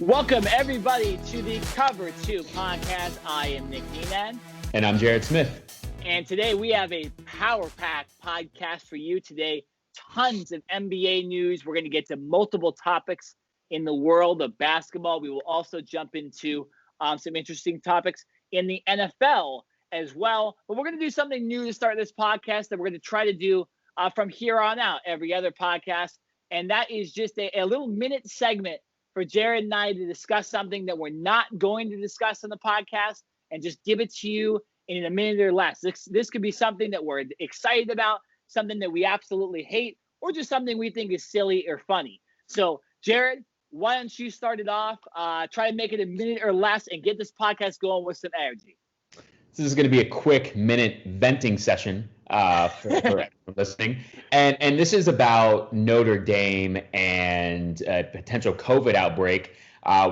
Welcome, everybody, to the Cover 2 podcast. I am Nick Nenad. And I'm Jared Smith. And today we have a power-packed podcast for you today. Tons of NBA news. We're going to get to multiple topics in the world of basketball. We will also jump into some interesting topics in the NFL as well. But we're going to do something new to start this podcast that we're going to try to do from here on out, every other podcast. And that is just a little minute segment for Jared and I to discuss something that we're not going to discuss on the podcast and just give it to you in a minute or less. This could be something that we're excited about, something that we absolutely hate, or just something we think is silly or funny. So, Jared, why don't you start it off? Try to make it a minute or less and get this podcast going with some energy. This is going to be a quick minute venting session for everyone listening. And this is about Notre Dame and a potential COVID outbreak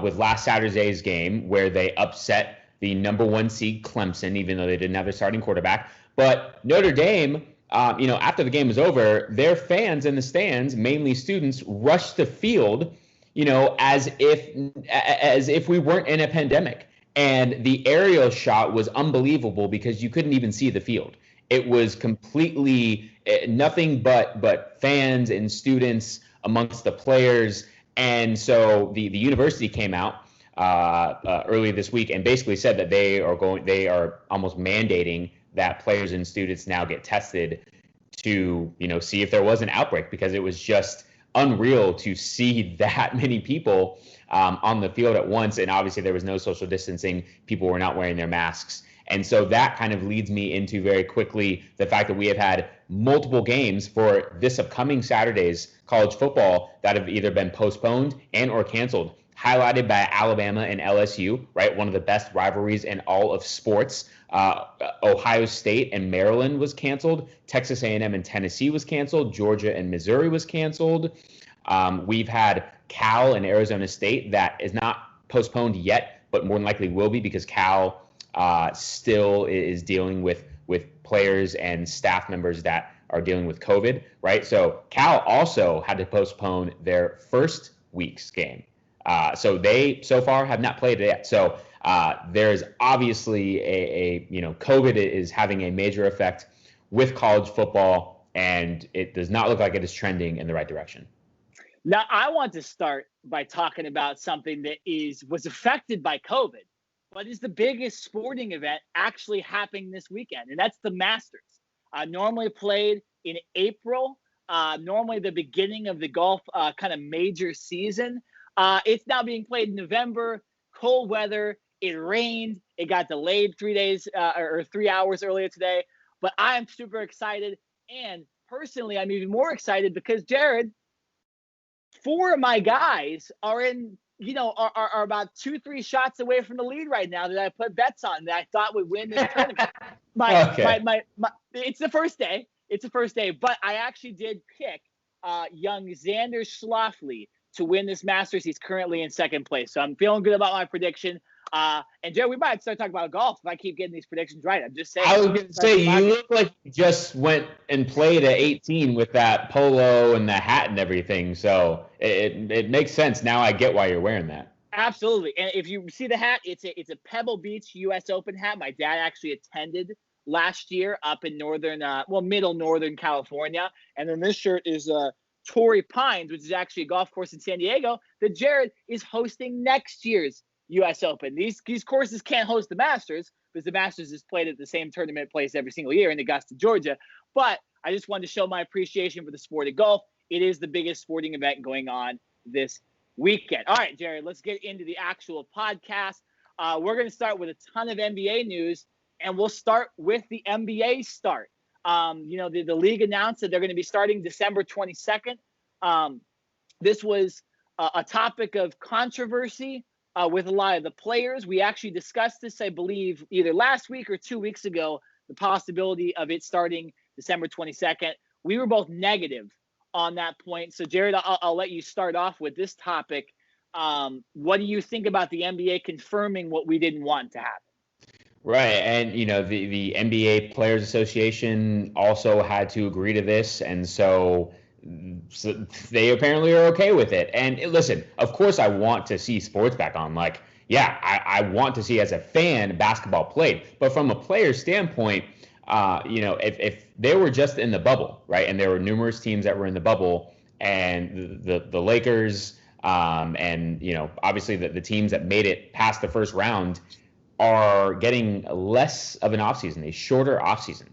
with last Saturday's game where they upset the number 1 seed Clemson, even though they didn't have their starting quarterback. But Notre Dame, after the game was over, their fans in the stands, mainly students, rushed the field, as if we weren't in a pandemic. And the aerial shot was unbelievable because you couldn't even see the field. It was completely nothing but fans and students amongst the players. And so the university came out early this week and basically said that they are almost mandating that players and students now get tested to, see if there was an outbreak, because it was just unreal to see that many people on the field at once. And obviously there was no social distancing. People were not wearing their masks. And so that kind of leads me into very quickly the fact that we have had multiple games for this upcoming Saturday's college football that have either been postponed and or canceled, highlighted by Alabama and LSU, right? One of the best rivalries in all of sports. Ohio State and Maryland was canceled. Texas A&M and Tennessee was canceled. Georgia and Missouri was canceled. We've had Cal and Arizona State that is not postponed yet, but more than likely will be because Cal still is dealing with players and staff members that are dealing with COVID, right? So Cal also had to postpone their first week's game. So they so far have not played it yet. So there's obviously COVID is having a major effect with college football, and it does not look like it is trending in the right direction. Now, I want to start by talking about something that was affected by COVID, but is the biggest sporting event actually happening this weekend, and that's the Masters. Normally played in April, normally the beginning of the golf kind of major season. It's now being played in November, cold weather, it rained, it got delayed 3 days or 3 hours earlier today, but I'm super excited, and personally, I'm even more excited because, Jared, 4 of my guys are are about 2-3 shots away from the lead right now that I put bets on that I thought would win this tournament. It's the first day. But I actually did pick young Xander Schauffele to win this Masters. He's currently in second place. So I'm feeling good about my prediction. And Jared, we might start talking about golf if I keep getting these predictions right. I'm just saying. I was going to say, you look like you just went and played at 18 with that polo and the hat and everything. So it makes sense. Now I get why you're wearing that. Absolutely. And if you see the hat, it's a Pebble Beach U.S. Open hat. My dad actually attended last year up in middle northern California. And then this shirt is Torrey Pines, which is actually a golf course in San Diego that Jared is hosting next year's U.S. Open. These courses can't host the Masters because the Masters is played at the same tournament place every single year in Augusta, Georgia. But I just wanted to show my appreciation for the sport of golf. It is the biggest sporting event going on this weekend. All right, Jared, let's get into the actual podcast. We're going to start with a ton of NBA news, and we'll start with the NBA start. The league announced that they're going to be starting December 22nd. This was a topic of controversy with a lot of the players. We actually discussed this, I believe, either last week or 2 weeks ago, the possibility of it starting December 22nd. We were both negative on that point. So, Jared, I'll let you start off with this topic. What do you think about the NBA confirming what we didn't want to happen? Right. And, the NBA Players Association also had to agree to this. And so So they apparently are okay with it. And listen, of course, I want to see sports back on. Like, yeah, I want to see as a fan basketball played. But from a player standpoint, if they were just in the bubble, right, and there were numerous teams that were in the bubble, and the Lakers, and obviously the teams that made it past the first round are getting less of an offseason, a shorter offseason.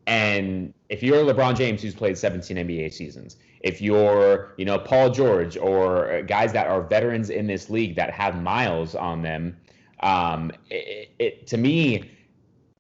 And if you're LeBron James, who's played 17 NBA seasons, if you're, Paul George or guys that are veterans in this league that have miles on them, to me,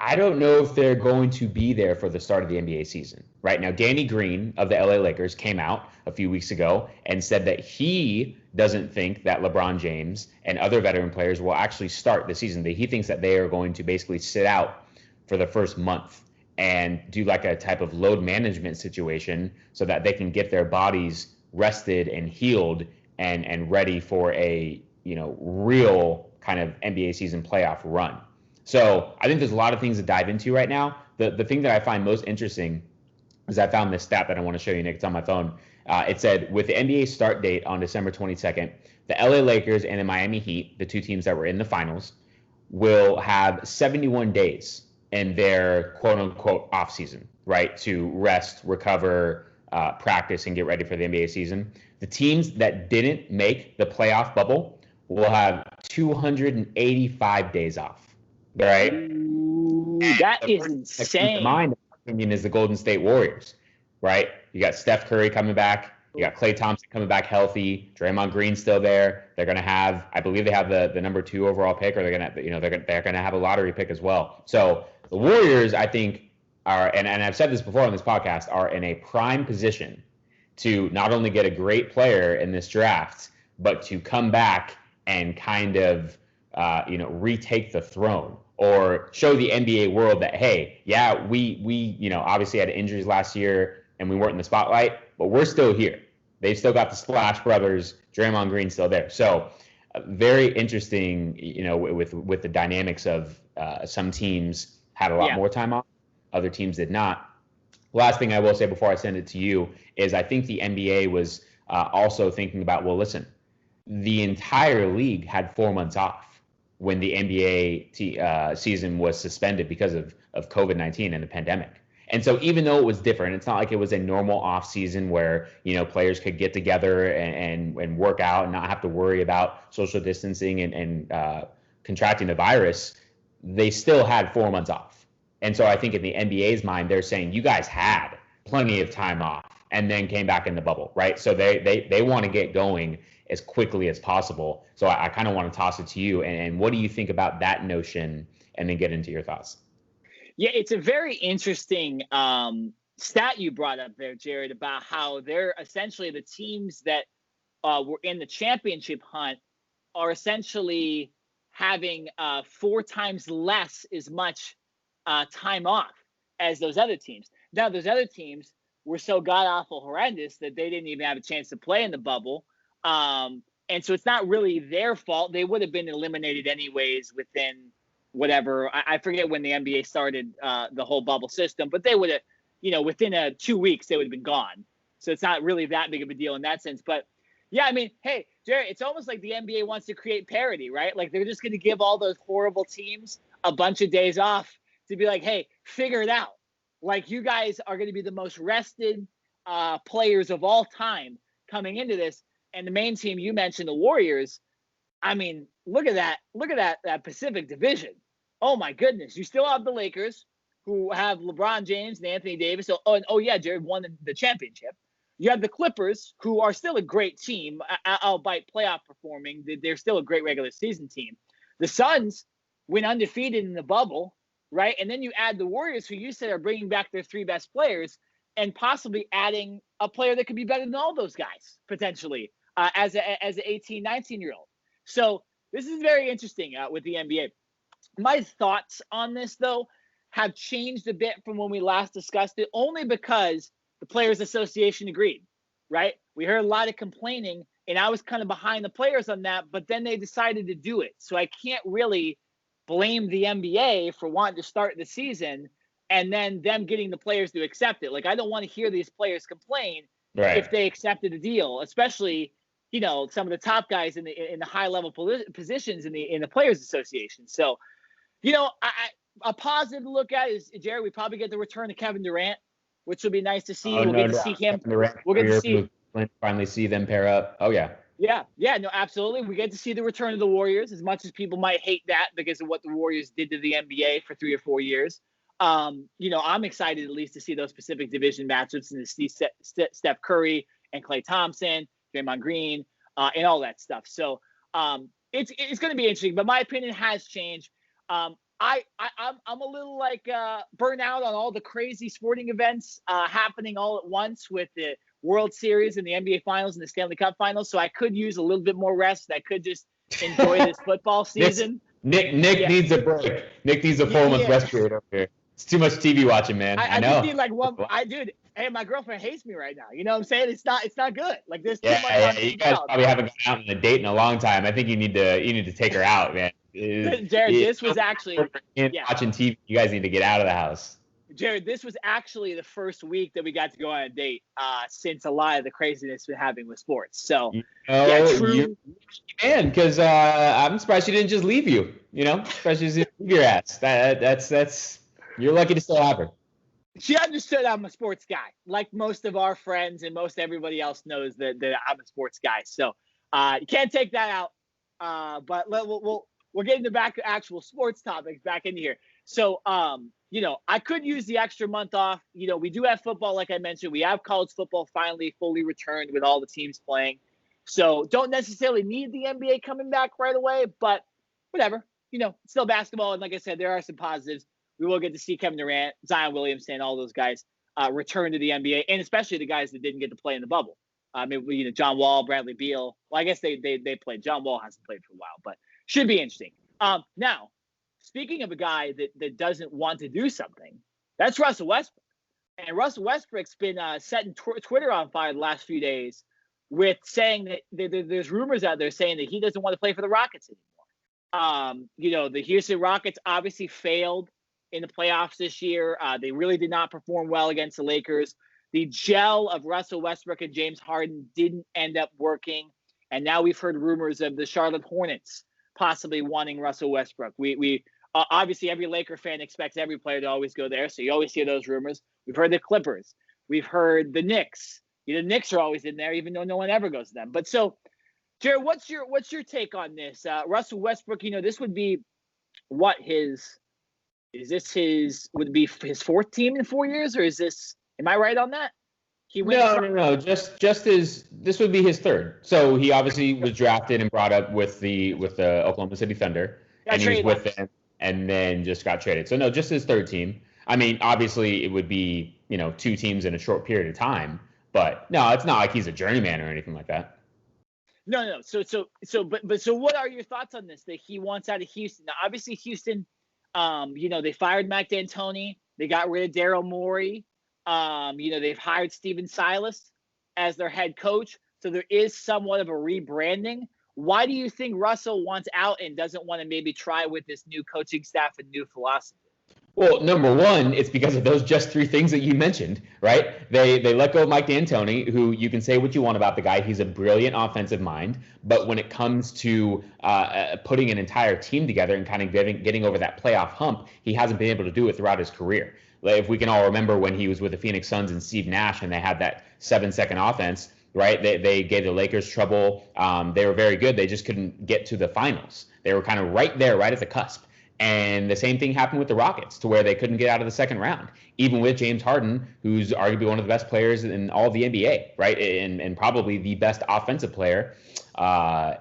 I don't know if they're going to be there for the start of the NBA season. Right now, Danny Green of the LA Lakers came out a few weeks ago and said that he doesn't think that LeBron James and other veteran players will actually start the season. That he thinks that they are going to basically sit out for the first month and do like a type of load management situation so that they can get their bodies rested and healed and ready for a real kind of NBA season playoff run. So I think there's a lot of things to dive into right now. The thing that I find most interesting is I found this stat that I want to show you, Nick. It's on my phone. It said with the NBA start date on December 22nd, the LA Lakers and the Miami Heat, the two teams that were in the finals, will have 71 days in their quote unquote off season, right? To rest, recover, practice, and get ready for the NBA season. The teams that didn't make the playoff bubble will have 285 days off. Right. Ooh, that is insane. My opinion is the Golden State Warriors, right? You got Steph Curry coming back. You got Klay Thompson coming back healthy. Draymond Green's still there. They're going to have, I believe they have the number 2 overall pick, or they're going to, they're going to have a lottery pick as well. So the Warriors, I think, are, and I've said this before on this podcast, are in a prime position to not only get a great player in this draft, but to come back and kind of, retake the throne, or show the NBA world that, hey, yeah, we obviously had injuries last year and we weren't in the spotlight, but we're still here. They've still got the Splash Brothers, Draymond Green still there. So very interesting, with the dynamics of some teams had a lot more time off, other teams did not. Last thing I will say before I send it to you is I think the NBA was also thinking about, well, listen, the entire league had 4 months off when the NBA season was suspended because of COVID-19 and the pandemic. And so even though it was different, it's not like it was a normal off season where, players could get together and work out and not have to worry about social distancing and contracting the virus. They still had 4 months off. And so I think in the NBA's mind, they're saying you guys had plenty of time off and then came back in the bubble, right? So they want to get going as quickly as possible. So I kind of want to toss it to you. And what do you think about that notion, and then get into your thoughts? Yeah, it's a very interesting stat you brought up there, Jared, about how they're essentially the teams that were in the championship hunt are essentially having 4 times less as much time off as those other teams. Now, those other teams were so god-awful horrendous that they didn't even have a chance to play in the bubble. And so it's not really their fault. They would have been eliminated anyways within whatever. I forget when the NBA started the whole bubble system, but they would have, within 2 weeks, they would have been gone. So it's not really that big of a deal in that sense. But yeah, I mean, hey, Jerry, it's almost like the NBA wants to create parity, right? Like they're just going to give all those horrible teams a bunch of days off to be like, hey, figure it out. Like you guys are going to be the most rested players of all time coming into this. And the main team you mentioned, the Warriors, I mean, look at that. Look at that Pacific Division. Oh, my goodness. You still have the Lakers, who have LeBron James and Anthony Davis. So, yeah, Jared won the championship. You have the Clippers, who are still a great team, albeit playoff performing. They're still a great regular season team. The Suns went undefeated in the bubble, right? And then you add the Warriors, who you said are bringing back their 3 best players and possibly adding a player that could be better than all those guys, potentially. As an 18, 19-year-old. So this is very interesting with the NBA. My thoughts on this, though, have changed a bit from when we last discussed it, only because the Players Association agreed, right? We heard a lot of complaining, and I was kind of behind the players on that, but then they decided to do it. So I can't really blame the NBA for wanting to start the season and then them getting the players to accept it. Like, I don't want to hear these players complain Right. if they accepted the deal, especially, some of the top guys in the high level positions in the Players Association. So, a positive to look at is, Jared, we probably get the return of Kevin Durant, which will be nice to see. Oh, We'll no get to see doubt. him. Kevin Durant, We'll get to see. finally see them pair up. Oh yeah. Yeah, no, absolutely. We get to see the return of the Warriors, as much as people might hate that because of what the Warriors did to the NBA for 3 or 4 years. I'm excited at least to see those Pacific Division matchups and to see Steph Curry and Klay Thompson, Draymond Green, and all that stuff. So it's going to be interesting. But my opinion has changed. I'm a little burnt out on all the crazy sporting events happening all at once with the World Series and the NBA Finals and the Stanley Cup Finals. So I could use a little bit more rest. I could just enjoy this football season. Nick needs a break. Nick needs a 4-month rest period over here. It's too much TV watching, man. I know. Just need one. Hey, my girlfriend hates me right now. You know what I'm saying? It's not good. Like there's too much. Yeah. You guys probably haven't gone out on a date in a long time. I think you need to take her out, man. Jared, this was actually watching TV. You guys need to get out of the house. Jared, this was actually the first week that we got to go on a date since a lot of the craziness we're having with sports. So, true. Man, because I'm surprised she didn't just leave you. Surprised she didn't leave your ass. That's you're lucky to still have her. She understood I'm a sports guy, like most of our friends and most everybody else knows that I'm a sports guy. So you can't take that out. But we'll get into back to actual sports topics back into here. So, I could use the extra month off. We do have football, like I mentioned. We have college football finally fully returned with all the teams playing. So don't necessarily need the NBA coming back right away, but whatever. It's still basketball. And like I said, there are some positives. We will get to see Kevin Durant, Zion Williamson, all those guys return to the NBA, and especially the guys that didn't get to play in the bubble. John Wall, Bradley Beal. Well, I guess they played. John Wall hasn't played for a while, but should be interesting. Now, speaking of a guy that doesn't want to do something, that's Russell Westbrook. And Russell Westbrook's been setting Twitter on fire the last few days with saying that there's rumors out there saying that he doesn't want to play for the Rockets anymore. The Houston Rockets obviously failed in the playoffs this year. They really did not perform well against the Lakers. The gel of Russell Westbrook and James Harden didn't end up working. And now we've heard rumors of the Charlotte Hornets possibly wanting Russell Westbrook. We obviously every Laker fan expects every player to always go there, so you always hear those rumors. We've heard the Clippers. We've heard the Knicks. The Knicks are always in there, even though no one ever goes to them. But so, Jared, what's your take on this? Russell Westbrook, this would be would it be his fourth team in 4 years, or is this? Am I right on that? No. This would be his third. So he obviously was drafted and brought up with the Oklahoma City Thunder, and he was with them, and then just got traded. So no, just his third team. I mean, obviously it would be 2 teams in a short period of time, but no, it's not like he's a journeyman or anything like that. No. So what are your thoughts on this? That he wants out of Houston? Now, obviously Houston, they fired Mike D'Antoni. They got rid of Daryl Morey. They've hired Steven Silas as their head coach. So there is somewhat of a rebranding. Why do you think Russell wants out and doesn't want to maybe try with this new coaching staff and new philosophy? Well, number one, it's because of those just 3 things that you mentioned, right? They let go of Mike D'Antoni, who you can say what you want about the guy. He's a brilliant offensive mind. But when it comes to putting an entire team together and kind of getting over that playoff hump, he hasn't been able to do it throughout his career. If we can all remember when he was with the Phoenix Suns and Steve Nash and they had that 7-second offense, right? They gave the Lakers trouble. They were very good. They just couldn't get to the finals. They were kind of right there, right at the cusp. And the same thing happened with the Rockets, to where they couldn't get out of the second round, even with James Harden, who's arguably one of the best players in all of the NBA, right? And probably the best offensive player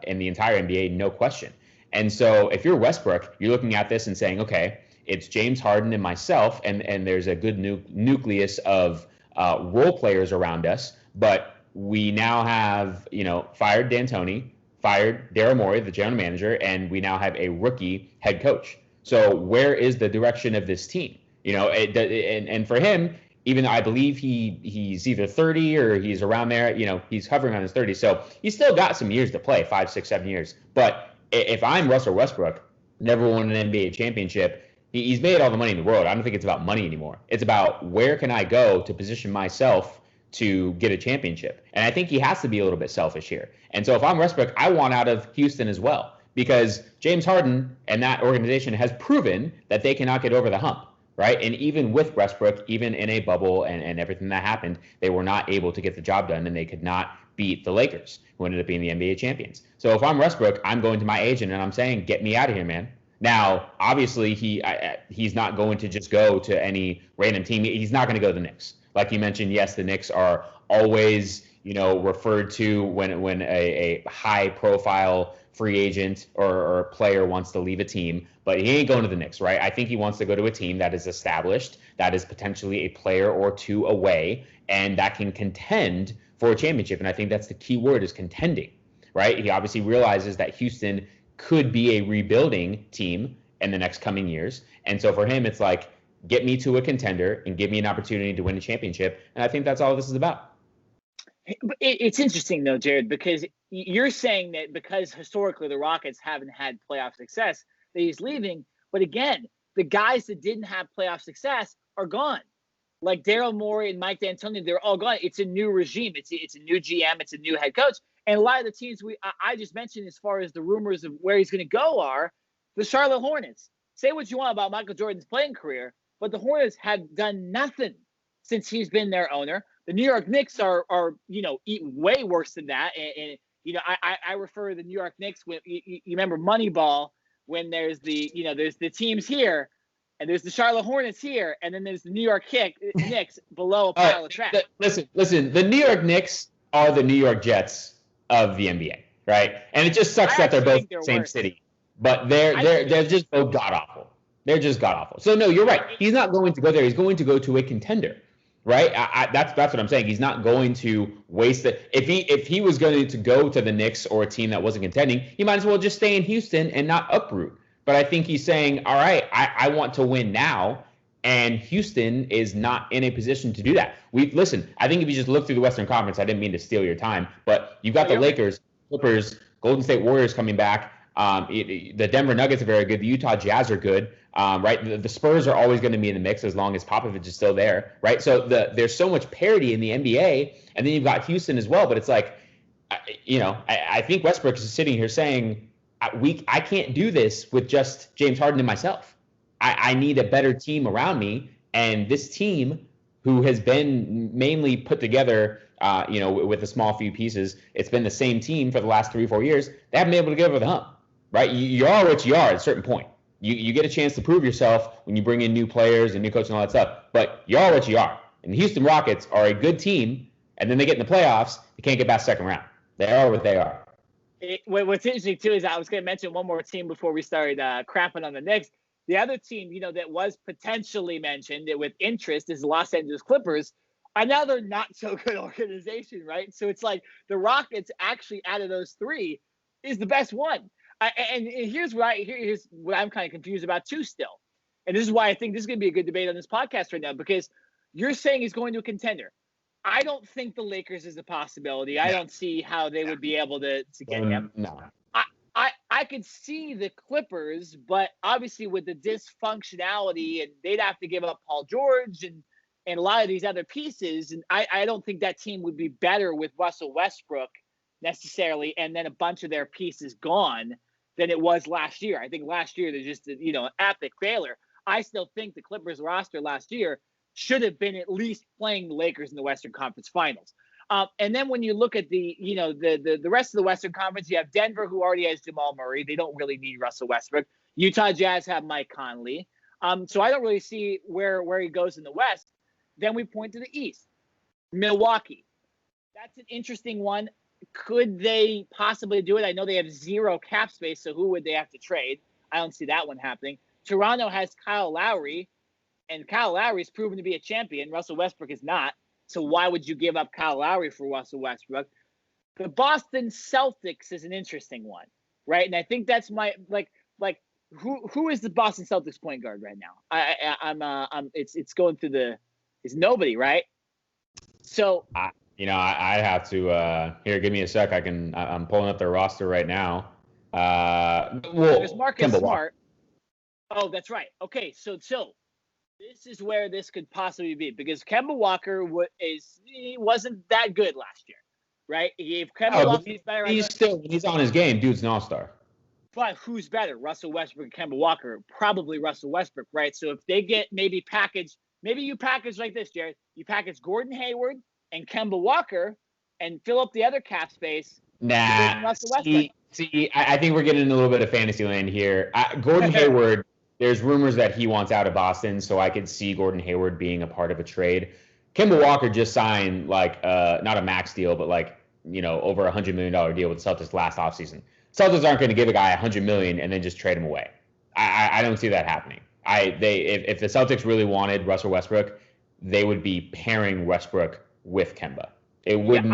in the entire NBA, no question. And so if you're Westbrook, you're looking at this and saying, okay, it's James Harden and myself, and there's a good nucleus of role players around us, but we now have, fired D'Antoni, fired Daryl Morey, the general manager, and we now have a rookie head coach. So where is the direction of this team? And for him, even though I believe he's either 30 or he's around there, he's hovering on his 30s. So he's still got some years to play, 5, 6, 7 years. But if I'm Russell Westbrook, never won an NBA championship, he's made all the money in the world. I don't think it's about money anymore. It's about where can I go to position myself to get a championship. And I think he has to be a little bit selfish here. And so if I'm Westbrook, I want out of Houston as well, because James Harden and that organization has proven that they cannot get over the hump, right? And even with Westbrook, even in a bubble and everything that happened, they were not able to get the job done, and they could not beat the Lakers, who ended up being the NBA champions. So if I'm Westbrook, I'm going to my agent and I'm saying, get me out of here, man. Now, obviously, he's not going to just go to any random team. He's not going to go to the Knicks. Like you mentioned, yes, the Knicks are always, referred to when a high-profile free agent or a player wants to leave a team, but he ain't going to the Knicks, right? I think he wants to go to a team that is established, that is potentially a player or two away, and that can contend for a championship. And I think that's the key word, is contending, right? He obviously realizes that Houston could be a rebuilding team in the next coming years. And so for him, it's like, get me to a contender and give me an opportunity to win a championship. And I think that's all this is about. It's interesting, though, Jared, because you're saying that because historically the Rockets haven't had playoff success, that he's leaving. But again, the guys that didn't have playoff success are gone. Like Daryl Morey and Mike D'Antoni, they're all gone. It's a new regime. It's a new GM. It's a new head coach. And a lot of the teams I just mentioned, as far as the rumors of where he's going to go, are the Charlotte Hornets. Say what you want about Michael Jordan's playing career, but the Hornets have done nothing since he's been their owner. The New York Knicks are way worse than that. And I refer to the New York Knicks when you remember Moneyball, when there's there's the teams here, and there's the Charlotte Hornets here, and then there's the New York Knicks below a pile of trash. Listen, the New York Knicks are the New York Jets of the NBA, right? And it just sucks that they're both the same city, but they're just both god awful. They're just god awful. So no, you're right. He's not going to go there. He's going to go to a contender, right? That's what I'm saying. He's not going to waste it. If he was going to go to the Knicks or a team that wasn't contending, he might as well just stay in Houston and not uproot. But I think he's saying, all right, I want to win now, and Houston is not in a position to do that. Listen, I think if you just look through the Western Conference, I didn't mean to steal your time, but you've got the Lakers, Clippers, Golden State Warriors coming back. The Denver Nuggets are very good. The Utah Jazz are good, right? The Spurs are always going to be in the mix as long as Popovich is still there, right? So there's so much parity in the NBA, and then you've got Houston as well. But it's like, I think Westbrook is sitting here saying, I can't do this with just James Harden and myself. I need a better team around me, and this team, who has been mainly put together, with a small few pieces, it's been the same team for the last 3 or 4 years. They haven't been able to get over the hump, right? You are what you are at a certain point. You get a chance to prove yourself when you bring in new players and new coaches and all that stuff, but you are what you are. And the Houston Rockets are a good team, and then they get in the playoffs, they can't get past second round. They are what they are. What's interesting, too, is I was going to mention one more team before we started crapping on the Knicks. The other team, that was potentially mentioned with interest is the Los Angeles Clippers. And now they're not so good organization, right? So it's like the Rockets actually, out of those three, is the best one. And here's what I'm kind of confused about, too, still. And this is why I think this is going to be a good debate on this podcast right now, because you're saying he's going to a contender. I don't think the Lakers is a possibility. I don't see how they would be able to get him. No. I could see the Clippers, but obviously with the dysfunctionality, and they'd have to give up Paul George and a lot of these other pieces. And I don't think that team would be better with Russell Westbrook necessarily, and then a bunch of their pieces gone, than it was last year. I think last year they're just an epic failure. I still think the Clippers roster last year should have been at least playing the Lakers in the Western Conference Finals. And then when you look at the rest of the Western Conference, you have Denver, who already has Jamal Murray. They don't really need Russell Westbrook. Utah Jazz have Mike Conley. So I don't really see where he goes in the West. Then we point to the East. Milwaukee. That's an interesting one. Could they possibly do it? I know they have zero cap space, so who would they have to trade? I don't see that one happening. Toronto has Kyle Lowry, and Kyle Lowry's proven to be a champion. Russell Westbrook is not. So why would you give up Kyle Lowry for Russell Westbrook? The Boston Celtics is an interesting one, right? And I think that's my who is the Boston Celtics point guard right now? It's going through it's nobody, right? So I have to here. Give me a sec. I'm pulling up their roster right now. There's Marcus Smart. Oh, that's right. Okay, so This is where this could possibly be because Kemba Walker he wasn't that good last year, right? He gave Kemba Walker he's better. When he's on his game, dude's an all-star. But who's better, Russell Westbrook and Kemba Walker? Probably Russell Westbrook, right? So if they get maybe you package like this, Jared. You package Gordon Hayward and Kemba Walker and fill up the other cap space. Nah, see, I think we're getting in a little bit of fantasy land here. Gordon Hayward, there's rumors that he wants out of Boston, so I could see Gordon Hayward being a part of a trade. Kemba Walker just signed not a max deal, but over $100 million deal with the Celtics last offseason. Celtics aren't going to give a guy $100 million and then just trade him away. I don't see that happening. If the Celtics really wanted Russell Westbrook, they would be pairing Westbrook with Kemba. It wouldn't.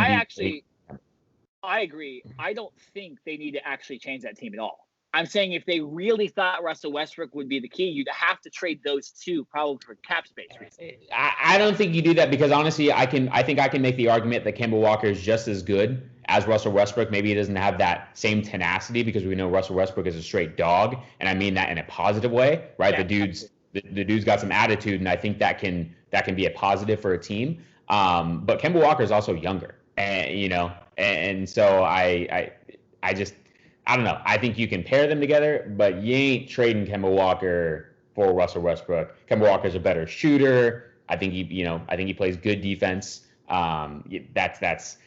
I agree. I don't think they need to actually change that team at all. I'm saying if they really thought Russell Westbrook would be the key, you'd have to trade those two probably for cap space reasons. I don't think you do that because honestly, I think I can make the argument that Kemba Walker is just as good as Russell Westbrook. Maybe he doesn't have that same tenacity because we know Russell Westbrook is a straight dog, and I mean that in a positive way, right? Yeah, the dude's got some attitude, and I think that can be a positive for a team. But Kemba Walker is also younger, and so I don't know. I think you can pair them together, but you ain't trading Kemba Walker for Russell Westbrook. Kemba Walker's a better shooter. I think he plays good defense. That's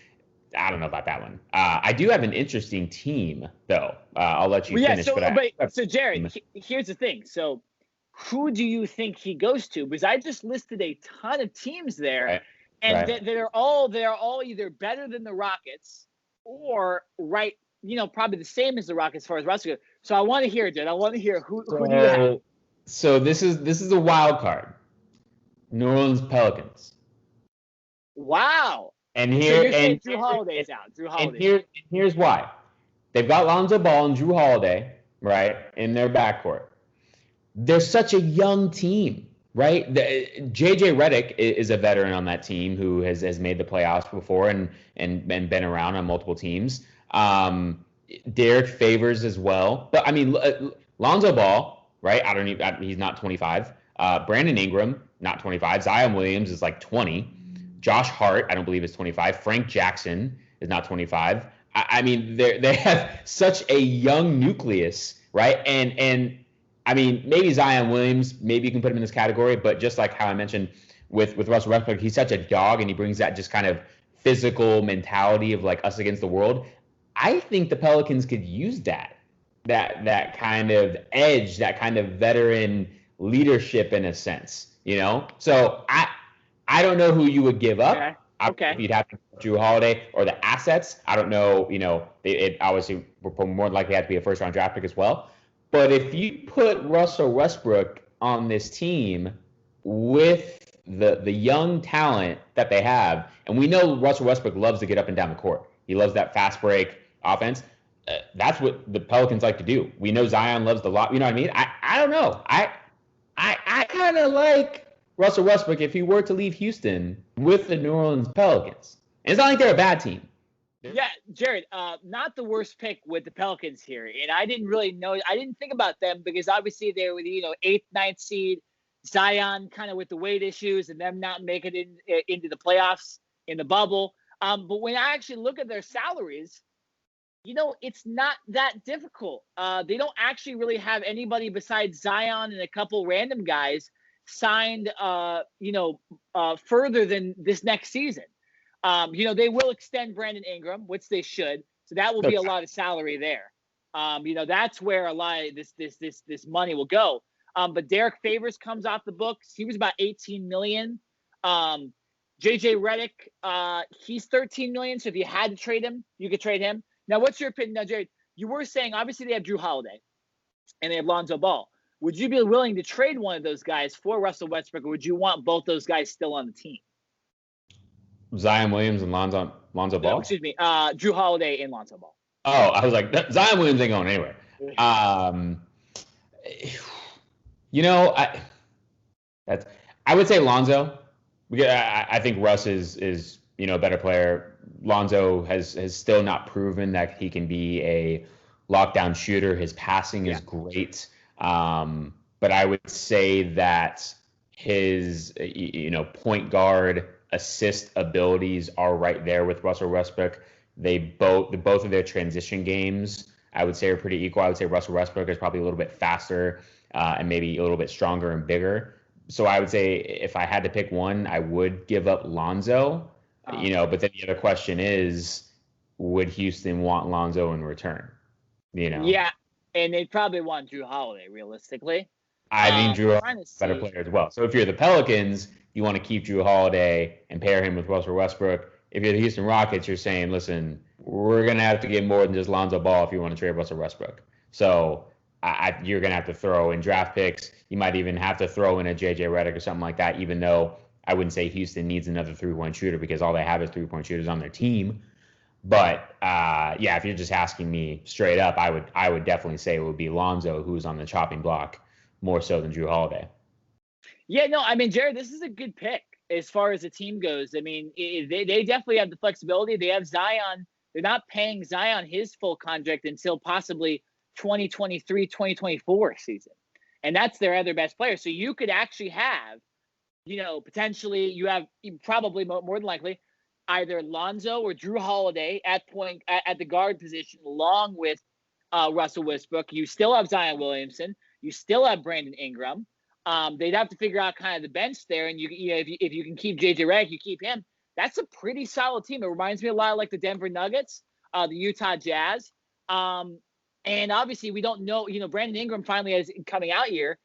I don't know about that one. I do have an interesting team though. I'll let you finish. So Jared, here's the thing. So who do you think he goes to? Because I just listed a ton of teams there, right. And they're all either better than the Rockets or probably the same as the Rockets as far as Russell goes. So I want to hear, Jared. I want to hear who do you have? So this is a wild card. New Orleans Pelicans. Wow. And Drew Holiday's out. And here's why. They've got Lonzo Ball and Drew Holiday, right, in their backcourt. They're such a young team, right? JJ Redick is a veteran on that team who has made the playoffs before and been around on multiple teams. Derek Favors as well. But I mean, Lonzo Ball, right? He's not 25. Brandon Ingram, not 25. Zion Williams is 20. Josh Hart, I don't believe is 25. Frank Jackson is not 25. I mean, they have such a young nucleus, right? And I mean, maybe Zion Williams, maybe you can put him in this category, but just like how I mentioned with Russell Westbrook, he's such a dog and he brings that just kind of physical mentality of us against the world. I think the Pelicans could use that kind of edge, that kind of veteran leadership in a sense, So I don't know who you would give up. Okay. You'd have to Drew Holiday or the assets. I don't know. It obviously would more likely have to be a first-round draft pick as well. But if you put Russell Westbrook on this team with the young talent that they have, and we know Russell Westbrook loves to get up and down the court. He loves that fast break offense. That's what the Pelicans like to do. We know Zion loves the lot. You know what I mean? I don't know. I kind of like Russell Westbrook if he were to leave Houston with the New Orleans Pelicans. And it's not like they're a bad team. Yeah, Jared, not the worst pick with the Pelicans here. And I didn't really know. I didn't think about them because obviously they were the 8th, 9th seed. Zion kind of with the weight issues and them not making it into the playoffs in the bubble. But when I actually look at their salaries, it's not that difficult. They don't actually really have anybody besides Zion and a couple random guys signed, further than this next season. They will extend Brandon Ingram, which they should. So that will be a lot of salary there. That's where a lot of this money will go. But Derek Favors comes off the books. He was about $18 million. JJ Redick, he's $13 million. So if you had to trade him, you could trade him. Now, what's your opinion? Now, Jared, you were saying obviously they have Drew Holiday and they have Lonzo Ball. Would you be willing to trade one of those guys for Russell Westbrook, or would you want both those guys still on the team? Zion Williams and Lonzo Ball? No, excuse me. Drew Holiday and Lonzo Ball. Oh, I was like, Zion Williams ain't going anywhere. I would say Lonzo. I think Russ is a better player. Lonzo has still not proven that he can be a lockdown shooter. His passing is great. But I would say that his point guard assist abilities are right there with Russell Westbrook. Both of their transition games, I would say, are pretty equal. I would say Russell Westbrook is probably a little bit faster and maybe a little bit stronger and bigger. So I would say if I had to pick one, I would give up Lonzo. But then the other question is, would Houston want Lonzo in return? Yeah, and they'd probably want Drew Holiday, realistically. I think Drew Holiday is a better player as well. So if you're the Pelicans, you want to keep Drew Holiday and pair him with Russell Westbrook. If you're the Houston Rockets, you're saying, listen, we're going to have to get more than just Lonzo Ball if you want to trade Russell Westbrook. So you're going to have to throw in draft picks. You might even have to throw in a JJ Redick or something like that, even though I wouldn't say Houston needs another three-point shooter because all they have is three-point shooters on their team. But if you're just asking me straight up, I would definitely say it would be Lonzo who's on the chopping block more so than Drew Holiday. Yeah, no, I mean, Jared, this is a good pick as far as the team goes. I mean, they definitely have the flexibility. They have Zion. They're not paying Zion his full contract until possibly 2023, 2024 season. And that's their other best player. So you could actually have, potentially you have probably more than likely either Lonzo or Drew Holiday at the guard position, along with Russell Westbrook. You still have Zion Williamson. You still have Brandon Ingram. They'd have to figure out kind of the bench there, and if you can keep JJ Redick, you keep him. That's a pretty solid team. It reminds me a lot of like the Denver Nuggets, the Utah Jazz, and obviously we don't know. Brandon Ingram finally has coming out here.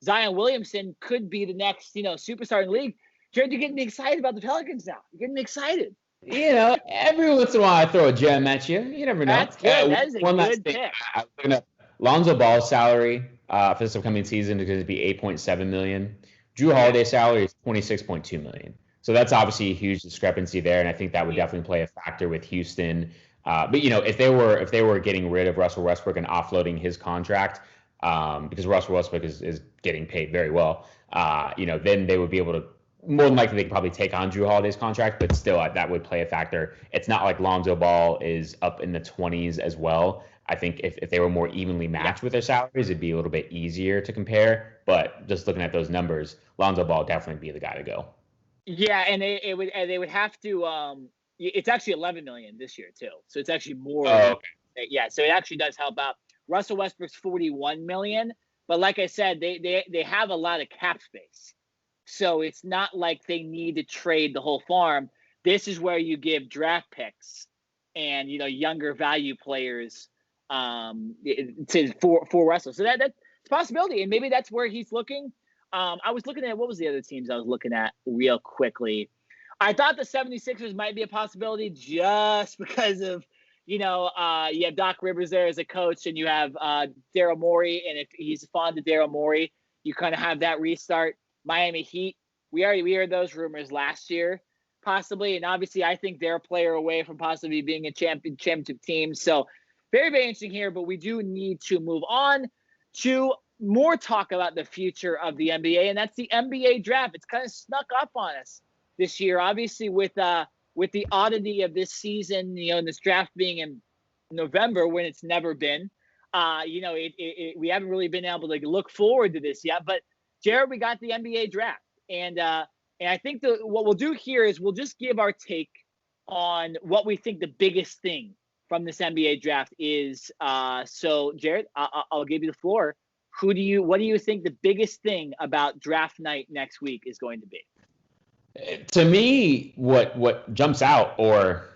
Zion Williamson could be the next superstar in the league. Jared, you're getting me excited about the Pelicans now. You're getting me excited. Every once in a while I throw a gem at you. You never know. That's good. That is a good pick. I'm looking up Lonzo Ball's salary for this upcoming season is going to be $8.7 million. Drew Holiday's salary is $26.2 million. So that's obviously a huge discrepancy there, and I think that would definitely play a factor with Houston. But if they were getting rid of Russell Westbrook and offloading his contract, because Russell Westbrook is getting paid very well, then they would be able to. More than likely, they could probably take on Drew Holiday's contract, but still, that would play a factor. It's not like Lonzo Ball is up in the 20s as well. I think if they were more evenly matched with their salaries, it'd be a little bit easier to compare. But just looking at those numbers, Lonzo Ball definitely be the guy to go. Yeah, and they would have to. It's actually $11 million this year too, so it's actually more. Oh, okay. Yeah, so it actually does help out. Russell Westbrook's $41 million, but like I said, they have a lot of cap space. So it's not like they need to trade the whole farm. This is where you give draft picks and younger value players for Russell. So that's a possibility, and maybe that's where he's looking. I was looking at what was the other teams I was looking at real quickly. I thought the 76ers might be a possibility just because of you have Doc Rivers there as a coach, and you have Daryl Morey, and if he's fond of Daryl Morey, you kind of have that restart. Miami Heat, we heard those rumors last year, possibly, and obviously I think they're a player away from possibly being a championship team. So very, very interesting here, but we do need to move on to more talk about the future of the NBA, and that's the NBA draft. It's kind of snuck up on us this year, obviously with the oddity of this season, and this draft being in November when it's never been. We haven't really been able to look forward to this yet, but Jared, we got the NBA draft, and I think what we'll do here is we'll just give our take on what we think the biggest thing from this NBA draft is. So, Jared, I'll give you the floor. What do you think the biggest thing about draft night next week is going to be? To me, what jumps out, or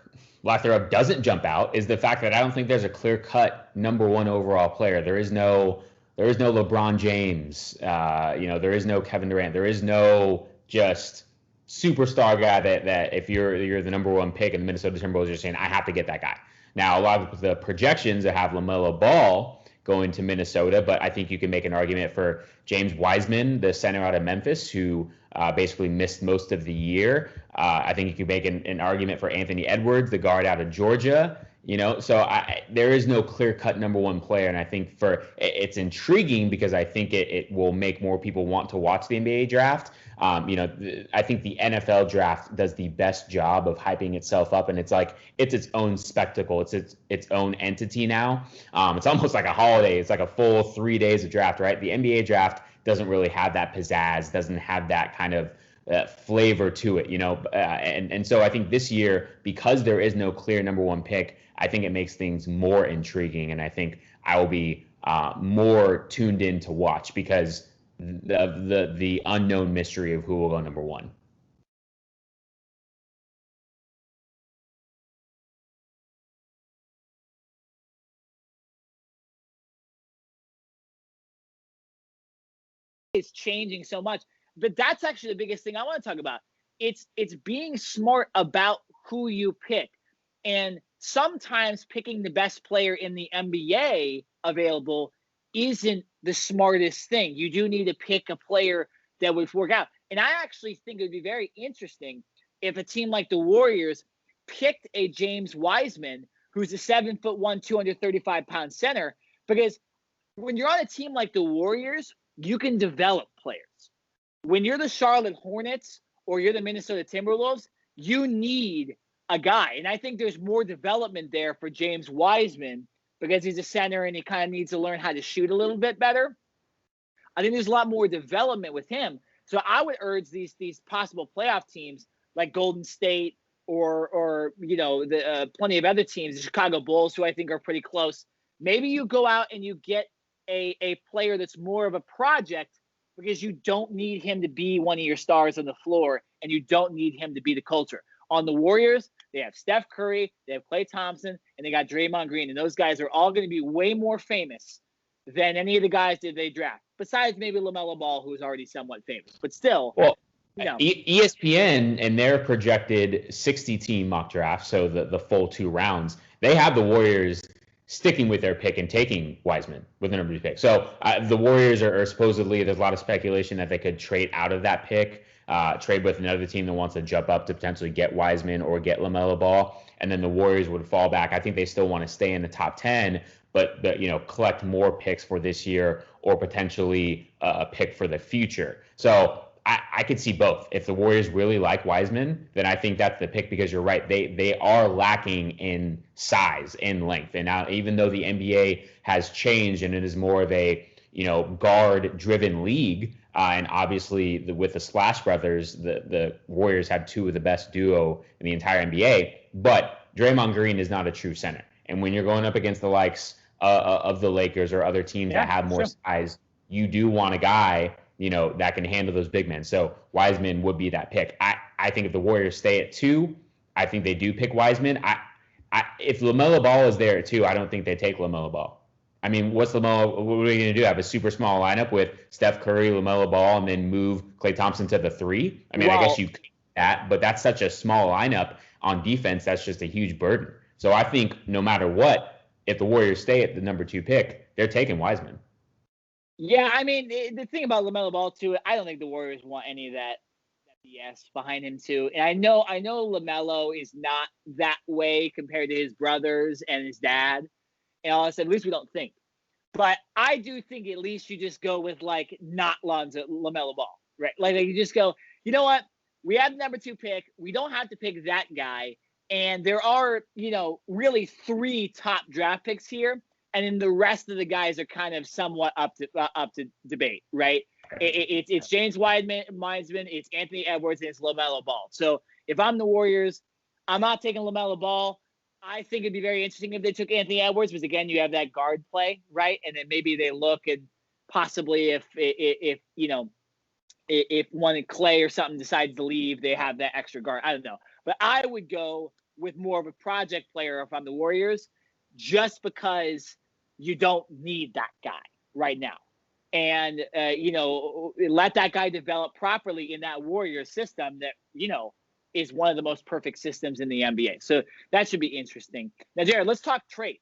lack thereof doesn't jump out, is the fact that I don't think there's a clear-cut number one overall player. There is no LeBron James, there is no Kevin Durant, there is no just superstar guy that if you're the number one pick in the Minnesota Timberwolves, you're saying I have to get that guy. Now a lot of the projections that have LaMelo Ball going to Minnesota, but I think you can make an argument for James Wiseman, the center out of Memphis, who basically missed most of the year. I think you could make an argument for Anthony Edwards, the guard out of Georgia. So there is no clear-cut number one player, and I think it's intriguing because I think it will make more people want to watch the NBA draft. I think the NFL draft does the best job of hyping itself up, and it's its own spectacle. It's its own entity now. It's almost like a holiday. It's like a full 3 days of draft, right? The NBA draft doesn't really have that pizzazz, doesn't have that kind of flavor to it, and so I think this year, because there is no clear number one pick, I think it makes things more intriguing, and I think I will be more tuned in to watch because of the unknown mystery of who will go number one. It's changing so much, but that's actually the biggest thing I want to talk about. It's being smart about who you pick, and sometimes picking the best player in the NBA available isn't the smartest thing. You do need to pick a player that would work out. And I actually think it would be very interesting if a team like the Warriors picked a James Wiseman, who's a 7'1", 235-pound center, because when you're on a team like the Warriors, you can develop players. When you're the Charlotte Hornets or you're the Minnesota Timberwolves, you need a guy. And I think there's more development there for James Wiseman because he's a center and he kind of needs to learn how to shoot a little bit better. I think there's a lot more development with him. So I would urge these possible playoff teams like Golden State or the plenty of other teams, the Chicago Bulls, who I think are pretty close. Maybe you go out and you get a player that's more of a project because you don't need him to be one of your stars on the floor and you don't need him to be the culture. On the Warriors, they have Steph Curry, they have Klay Thompson, and they got Draymond Green. And those guys are all going to be way more famous than any of the guys that they draft, besides maybe LaMelo Ball, who is already somewhat famous. But still, ESPN and their projected 60-team mock draft, so the full 2 rounds, they have the Warriors sticking with their pick and taking Wiseman with the number 2 pick. So the Warriors are supposedly, there's a lot of speculation that they could trade out of that pick, trade with another team that wants to jump up to potentially get Wiseman or get LaMelo Ball, and then the Warriors would fall back. I think they still want to stay in the top 10, but collect more picks for this year or potentially a pick for the future. So I could see both. If the Warriors really like Wiseman, then I think that's the pick because you're right. They are lacking in size and length. And now, even though the NBA has changed and it is more of a guard-driven league, and obviously with the Splash Brothers, the Warriors have 2 of the best duo in the entire NBA. But Draymond Green is not a true center. And when you're going up against the likes of the Lakers or other teams that have more size, you do want a guy that can handle those big men. So Wiseman would be that pick. I think if the Warriors stay at 2, I think they do pick Wiseman. If LaMelo Ball is there at 2, I don't think they take LaMelo Ball. I mean, what are you going to do? Have a super small lineup with Steph Curry, LaMelo Ball, and then move Klay Thompson to the 3? I mean, I guess you could do that, but that's such a small lineup on defense. That's just a huge burden. So I think no matter what, if the Warriors stay at the number 2 pick, they're taking Wiseman. Yeah, I mean, the thing about LaMelo Ball, too, I don't think the Warriors want any of that BS behind him, too. And I know LaMelo is not that way compared to his brothers and his dad. And all I said, at least we don't think. But I do think at least you just go with, not LaMelo Ball, right? Like, you just go, you know what? We have the number 2 pick. We don't have to pick that guy. And there are, really 3 top draft picks here. And then the rest of the guys are kind of somewhat up to debate, right? It's James Wiseman, it's Anthony Edwards, and it's LaMelo Ball. So if I'm the Warriors, I'm not taking LaMelo Ball. I think it'd be very interesting if they took Anthony Edwards, because again, you have that guard play, right? And then maybe they look and possibly if one Klay or something decides to leave, they have that extra guard. I don't know, but I would go with more of a project player if I'm the Warriors, just because you don't need that guy right now. And, let that guy develop properly in that Warrior system that, is one of the most perfect systems in the NBA. So that should be interesting. Now, Jared, let's talk trades,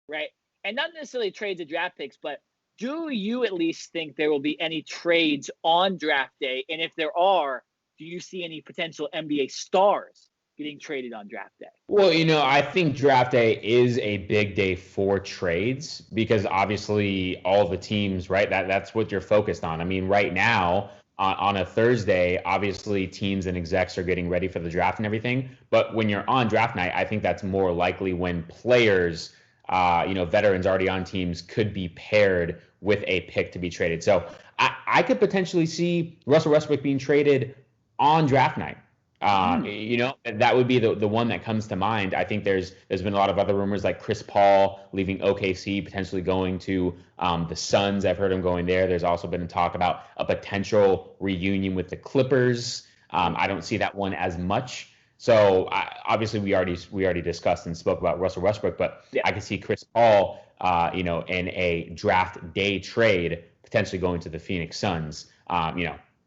right? And not necessarily trades of draft picks, but do you at least think there will be any trades on draft day? And if there are, do you see any potential NBA stars getting traded on draft day? Well, I think draft day is a big day for trades because obviously all the teams, right, that's what you're focused on. I mean, right now on a Thursday, obviously teams and execs are getting ready for the draft and everything. But when you're on draft night, I think that's more likely when players, veterans already on teams could be paired with a pick to be traded. So I could potentially see Russell Westbrook being traded on draft night. That would be the one that comes to mind. I think there's been a lot of other rumors like Chris Paul leaving OKC, potentially going to the Suns. I've heard him going there. There's also been talk about a potential reunion with the Clippers. I don't see that one as much. So obviously we already discussed and spoke about Russell Westbrook, but I could see Chris Paul, in a draft day trade potentially going to the Phoenix Suns.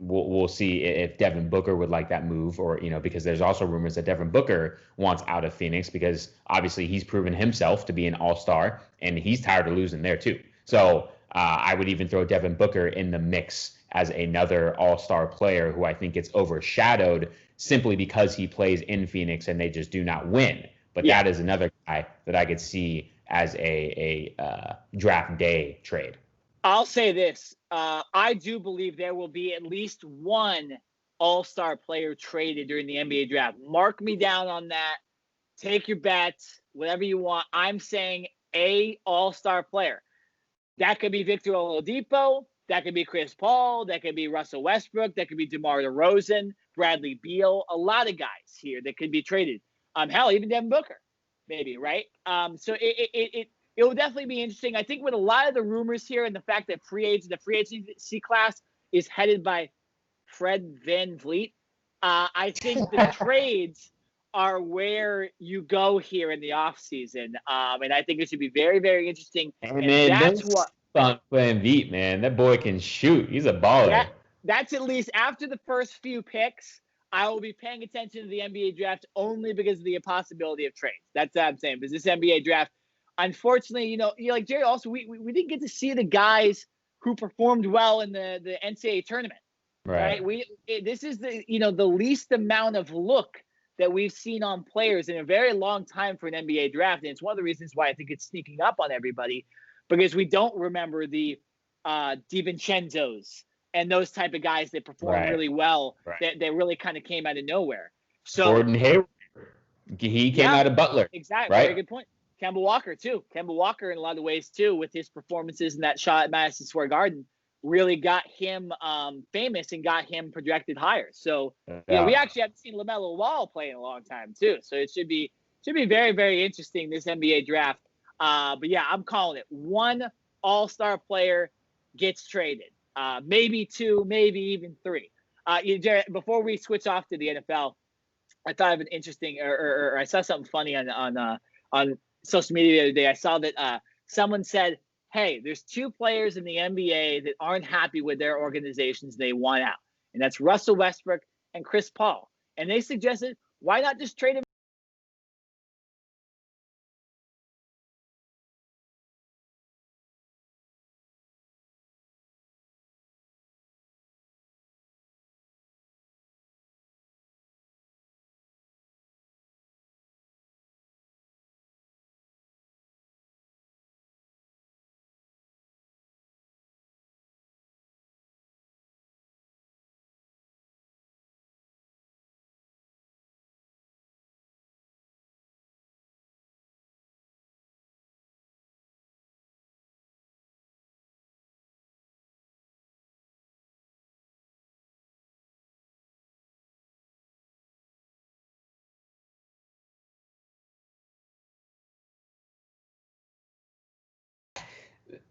We'll see if Devin Booker would like that move, or because there's also rumors that Devin Booker wants out of Phoenix because obviously he's proven himself to be an all-star and he's tired of losing there too. So I would even throw Devin Booker in the mix as another all-star player who I think gets overshadowed simply because he plays in Phoenix and they just do not win. But that is another guy that I could see as a draft day trade. I'll say this. I do believe there will be at least one all-star player traded during the NBA draft. Mark me down on that. Take your bets, whatever you want. I'm saying a all-star player. That could be Victor Oladipo. That could be Chris Paul. That could be Russell Westbrook. That could be DeMar DeRozan, Bradley Beal. A lot of guys here that could be traded. Hell, even Devin Booker, maybe, right? So it will definitely be interesting. I think with a lot of the rumors here and the fact that the free agency class is headed by Fred VanVleet, I think the trades are where you go here in the offseason. And I think it should be very, very interesting. And that's what VanVleet, man. That boy can shoot. He's a baller. That's at least after the first few picks. I will be paying attention to the NBA draft only because of the possibility of trades. That's what I'm saying. Because this NBA draft, unfortunately, like Jerry, also we didn't get to see the guys who performed well in the NCAA tournament. Right. This is the least amount of look that we've seen on players in a very long time for an NBA draft, and it's one of the reasons why I think it's sneaking up on everybody, because we don't remember the DiVincenzo's and those type of guys that perform really well, that really kind of came out of nowhere. So Gordon Hayward, he came out of Butler. Exactly. Right? Very good point. Kemba Walker, too. Kemba Walker, in a lot of ways, too, with his performances in that shot at Madison Square Garden, really got him famous and got him projected higher. So, we actually haven't seen LaMelo Ball play in a long time, too. So it should be very, very interesting, this NBA draft. But, I'm calling it. One all-star player gets traded. Maybe two, maybe even three. Jared, before we switch off to the NFL, I thought of an interesting, or I saw something funny on social media the other day. I saw that someone said, hey, there's two players in the NBA that aren't happy with their organizations. They want out. And that's Russell Westbrook and Chris Paul. And they suggested, why not just trade him?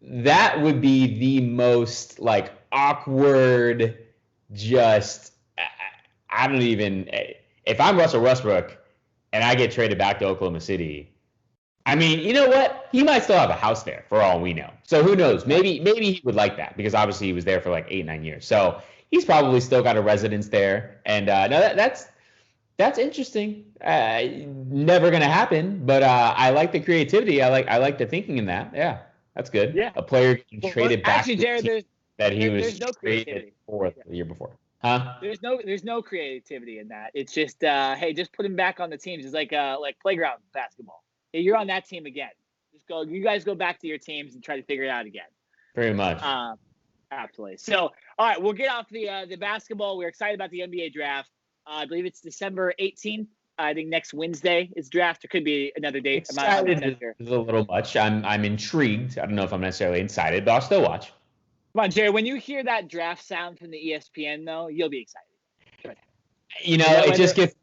That would be the most awkward, just I don't even, if I'm Russell Westbrook and I get traded back to Oklahoma City, I mean, you know what? He might still have a house there for all we know. So who knows? Maybe he would like that because obviously he was there for 8-9 years. So he's probably still got a residence there. And no, that's interesting. Never gonna happen, but I like the creativity. I like the thinking in that. Yeah. That's good. Yeah. A player getting traded back actually, Jared, that he was traded for the year before. Huh? There's no creativity in that. It's just hey, just put him back on the teams. It's like playground basketball. Hey, you're on that team again. You guys go back to your teams and try to figure it out again. Very much. Absolutely. So, all right, we'll get off the basketball. We're excited about the NBA draft. I believe it's December 18th. I think next Wednesday is draft. It could be another date. Excited is a little much. I'm intrigued. I don't know if I'm necessarily excited, but I'll still watch. Come on, Jerry. When you hear that draft sound from the ESPN, though, you'll be excited. Good. It just gets.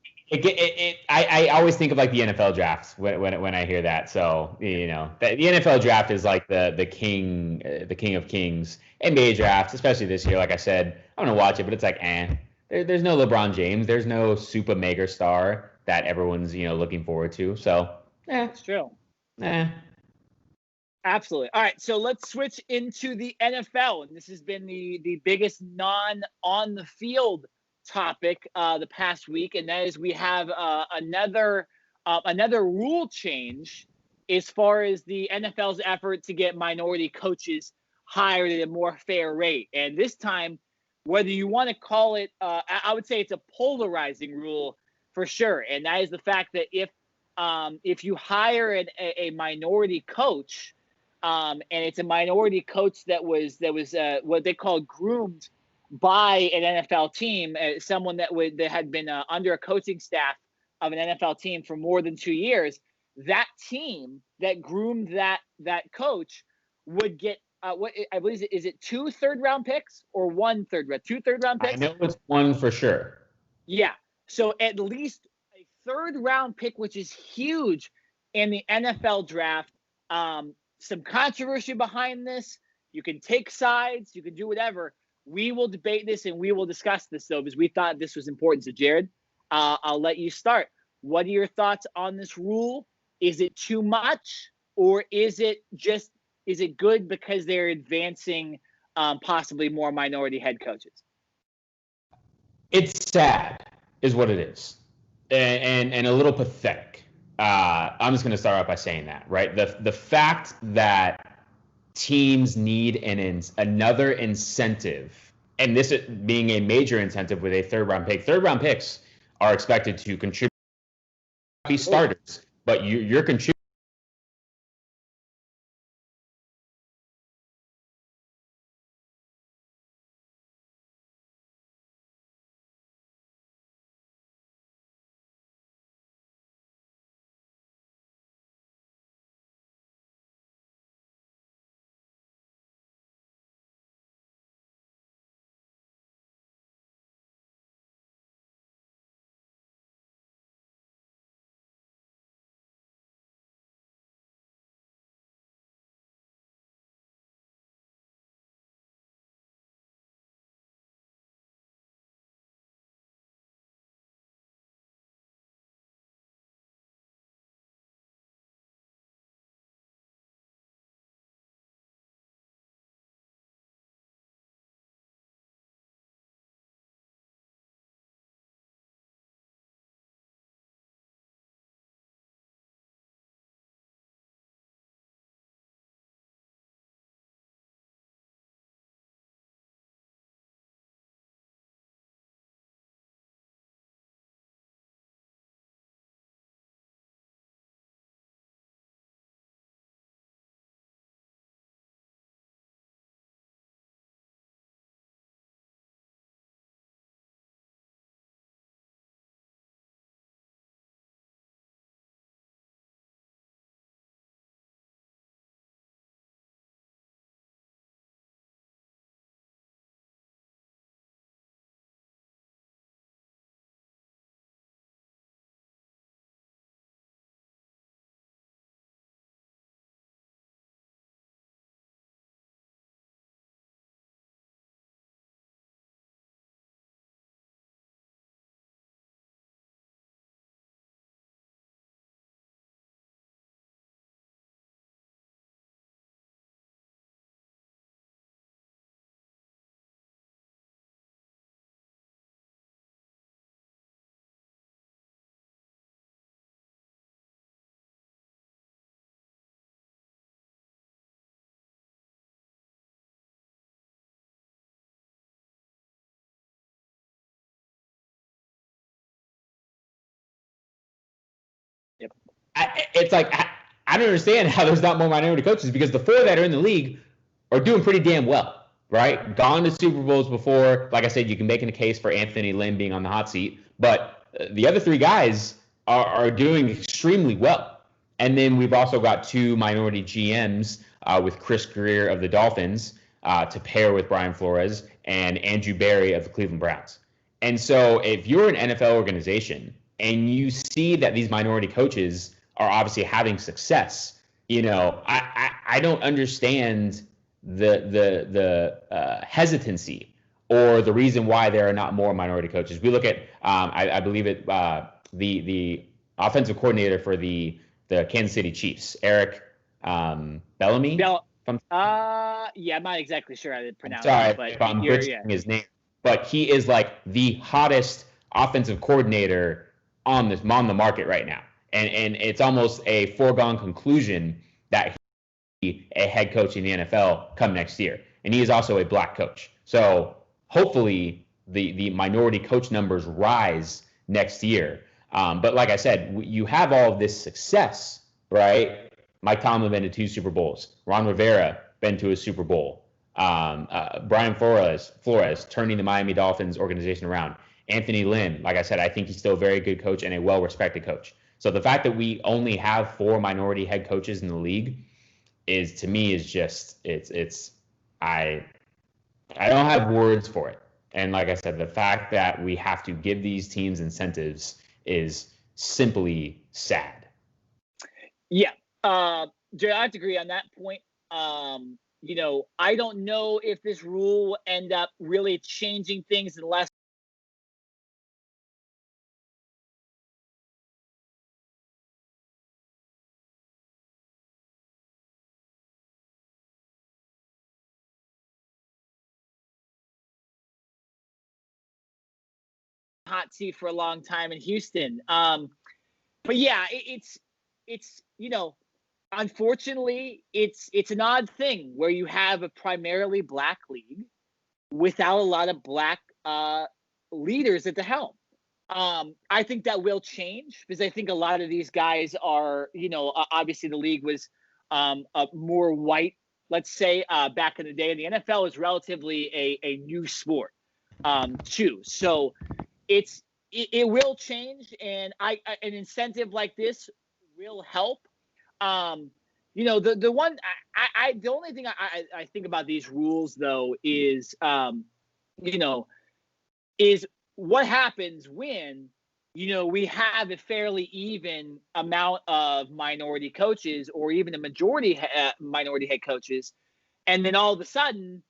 I always think of like the NFL draft when I hear that. So the NFL draft is like the king of kings. NBA draft, especially this year, like I said, I'm gonna watch it, but it's like there's no LeBron James, there's no super mega star that everyone's looking forward to. So it's true. Absolutely. All right, so let's switch into the NFL, and this has been the biggest non on the field topic the past week, and that is we have another rule change as far as the NFL's effort to get minority coaches hired at a more fair rate. And this time, whether you want to call it, I would say it's a polarizing rule for sure, and that is the fact that if you hire a minority coach, and it's a minority coach that was what they call groomed by an NFL team, someone that had been under a coaching staff of an NFL team for more than 2 years, that team that groomed that coach would get what I believe is it 2 third-round picks or 1 third-round, 2 third-round picks? I know it's 1 for sure. Yeah, so at least a third-round pick, which is huge in the NFL draft. Some controversy behind this. You can take sides, you can do whatever. We will debate this and we will discuss this, though, because we thought this was important. So, Jared, I'll let you start. What are your thoughts on this rule? Is it too much, or is it good because they're advancing possibly more minority head coaches? It's sad, is what it is, and a little pathetic. I'm just going to start off by saying that, right? The fact that teams need another incentive, and this being a major incentive with a third-round pick. Third-round picks are expected to contribute, be starters, but you're contributing. Yep. It's like I don't understand how there's not more minority coaches, because the 4 that are in the league are doing pretty damn well, right? Gone to Super Bowls before. Like I said, you can make a case for Anthony Lynn being on the hot seat, but the other 3 guys, are doing extremely well. And then we've also got 2 minority GMs with Chris Greer of the Dolphins to pair with Brian Flores and Andrew Berry of the Cleveland Browns. And so if you're an NFL organization and you see that these minority coaches are obviously having success, I don't understand the hesitancy or the reason why there are not more minority coaches. We look at, I believe it, the offensive coordinator for the Kansas City Chiefs, Eric Bellamy. I'm not exactly sure how to pronounce it. But if I'm butchering his name. But he is like the hottest offensive coordinator on the market right now. And it's almost a foregone conclusion that he will be a head coach in the NFL come next year. And he is also a black coach. So hopefully the minority coach numbers rise next year. But like I said, you have all of this success, right? Mike Tomlin been to 2 Super Bowls. Ron Rivera been to a Super Bowl. Brian Flores turning the Miami Dolphins organization around. Anthony Lynn, like I said, I think he's still a very good coach and a well-respected coach. So the fact that we only have 4 minority head coaches in the league to me just I don't have words for it. And like I said, the fact that we have to give these teams incentives is simply sad. Yeah. Jay, I have to agree on that point. I don't know if this rule will end up really changing things unless hot seat for a long time in Houston. But yeah, it's unfortunately, it's an odd thing where you have a primarily black league without a lot of black leaders at the helm. I think that will change because I think a lot of these guys are, obviously the league was a more white, let's say, back in the day. The NFL is relatively a new sport too. So it will change, and an incentive like this will help. The one the only thing I think about these rules though is is what happens when we have a fairly even amount of minority coaches or even a majority minority head coaches, and then all of a sudden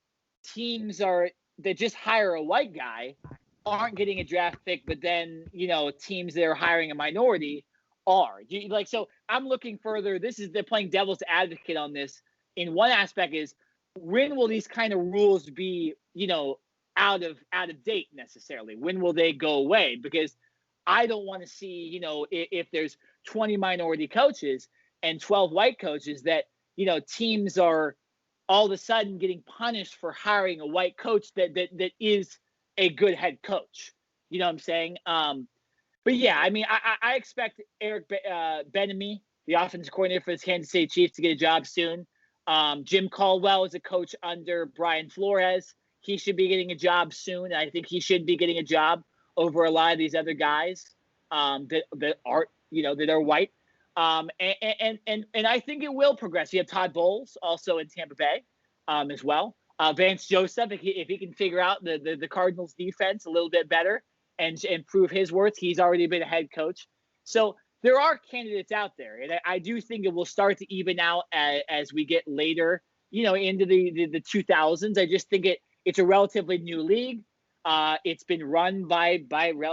teams that just hire a white guy aren't getting a draft pick, but then teams that are hiring a minority are. So I'm looking further. They're playing devil's advocate on this. In one aspect is, when will these kind of rules be out of date necessarily? When will they go away? Because I don't want to see if there's 20 minority coaches and 12 white coaches that teams are all of a sudden getting punished for hiring a white coach that is a good head coach. You know what I'm saying? But yeah, I mean, I expect Eric Bieniemy, the offensive coordinator for the Kansas City Chiefs, to get a job soon. Jim Caldwell is a coach under Brian Flores. He should be getting a job soon. I think he should be getting a job over a lot of these other guys that are white. And I think it will progress. You have Todd Bowles also in Tampa Bay as well. Vance Joseph, if he can figure out the Cardinals defense a little bit better and prove his worth, he's already been a head coach. So there are candidates out there, and I do think it will start to even out as we get later, into the 2000s. I just think it's a relatively new league. It's been run by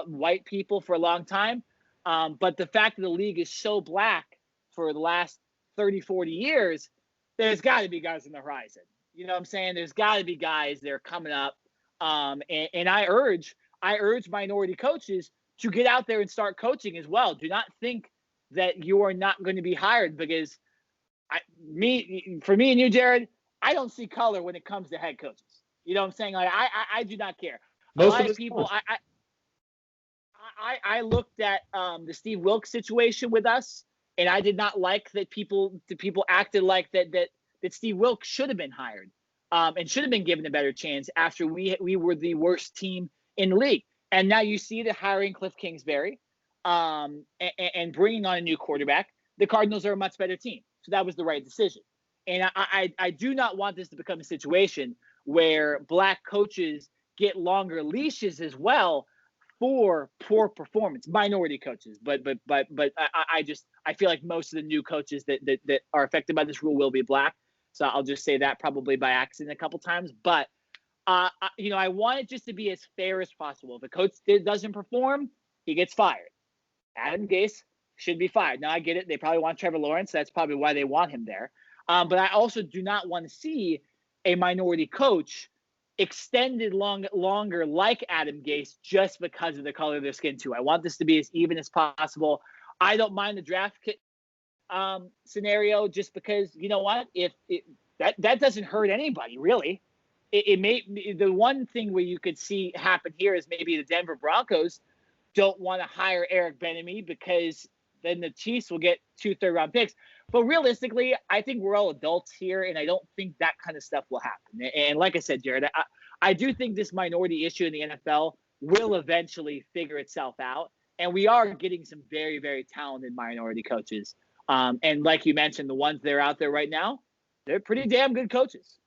white people for a long time. But the fact that the league is so black for the last 30, 40 years, there's got to be guys on the horizon. You know what I'm saying? There's got to be guys that are coming up. And I urge minority coaches to get out there and start coaching as well. Do not think that you are not going to be hired, because for me and you, Jared, I don't see color when it comes to head coaches. You know what I'm saying? Like I do not care. A lot of people, I looked at the Steve Wilkes situation with us, and I did not like that people acted like that Steve Wilkes should have been hired and should have been given a better chance after we were the worst team in the league. And now you see the hiring Cliff Kingsbury. and bringing on a new quarterback, the Cardinals are a much better team. So that was the right decision. And I do not want this to become a situation where black coaches get longer leashes as well for poor performance, minority coaches. But I feel like most of the new coaches that are affected by this rule will be black. So I'll just say that probably by accident a couple times. But I want it just to be as fair as possible. If a coach doesn't perform, he gets fired. Adam Gase should be fired. Now I get it; they probably want Trevor Lawrence. That's probably why they want him there. But I also do not want to see a minority coach extended longer like Adam Gase just because of the color of their skin too. I want this to be as even as possible. I don't mind the draft kit scenario just because you know what, if that doesn't hurt anybody really. It may, the one thing where you could see happen here is maybe the Denver Broncos don't want to hire Eric Bieniemy because then the Chiefs will get 2 third-round picks. But realistically, I think we're all adults here, and I don't think that kind of stuff will happen. And like I said, Jared, I do think this minority issue in the NFL will eventually figure itself out. And we are getting some very, very talented minority coaches. And like you mentioned, the ones that are out there right now, they're pretty damn good coaches.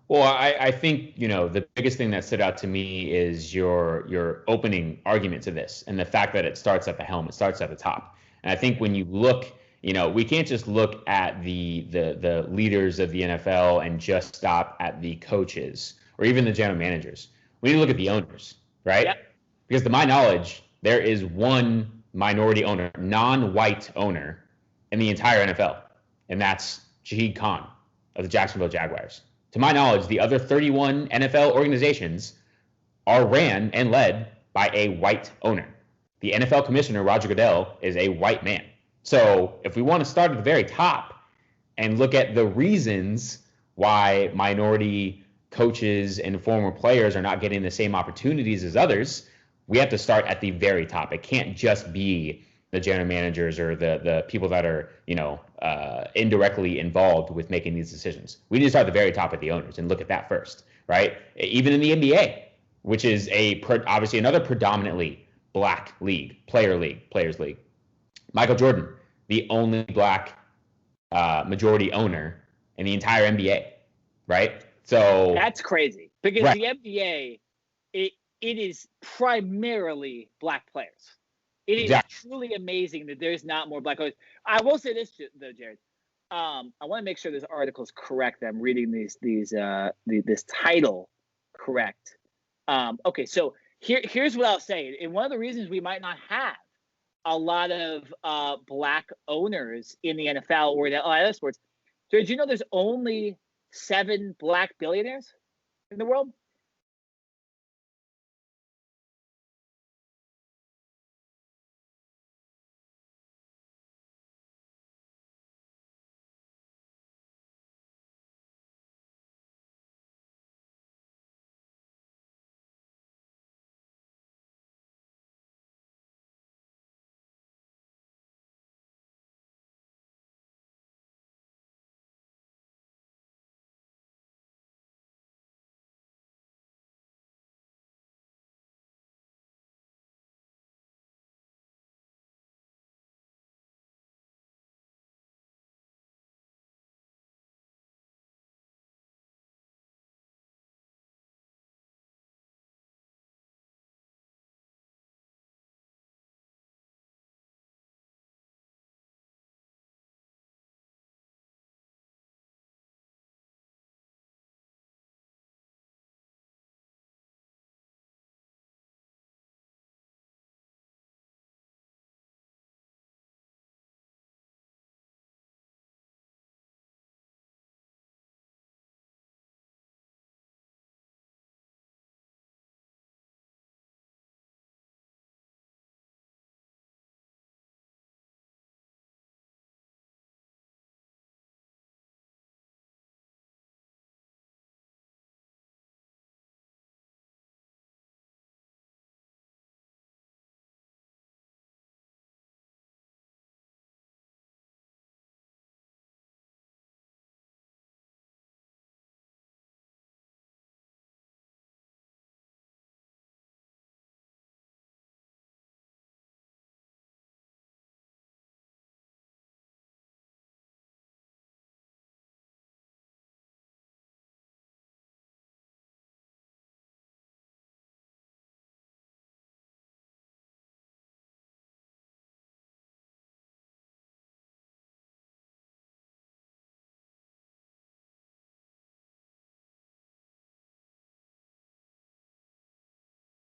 Well, I think, the biggest thing that stood out to me is your opening argument to this and the fact that it starts at the helm, it starts at the top. And I think when you look, we can't just look at the leaders of the NFL and just stop at the coaches or even the general managers. We need to look at the owners, right? Yep. Because to my knowledge, there is one minority owner, non-white owner in the entire NFL, and that's Shahid Khan of the Jacksonville Jaguars. To my knowledge, the other 31 NFL organizations are ran and led by a white owner. The NFL commissioner, Roger Goodell, is a white man. So if we want to start at the very top and look at the reasons why minority coaches and former players are not getting the same opportunities as others, we have to start at the very top. It can't just be the general managers or the people that are, indirectly involved with making these decisions. We need to start at the very top of the owners and look at that first, right? Even in the NBA, which is obviously another predominantly black players league. Michael Jordan, the only black majority owner in the entire NBA, right? So that's crazy because right. The NBA, it is primarily black players. It is exactly. truly amazing that there's not more black coaches. I will say this though, Jared. I want to make sure this article is correct. I'm reading this title correct. Okay, so here's what I'll say. And one of the reasons we might not have a lot of black owners in the NFL or in other sports. So did you know there's only 7 black billionaires in the world?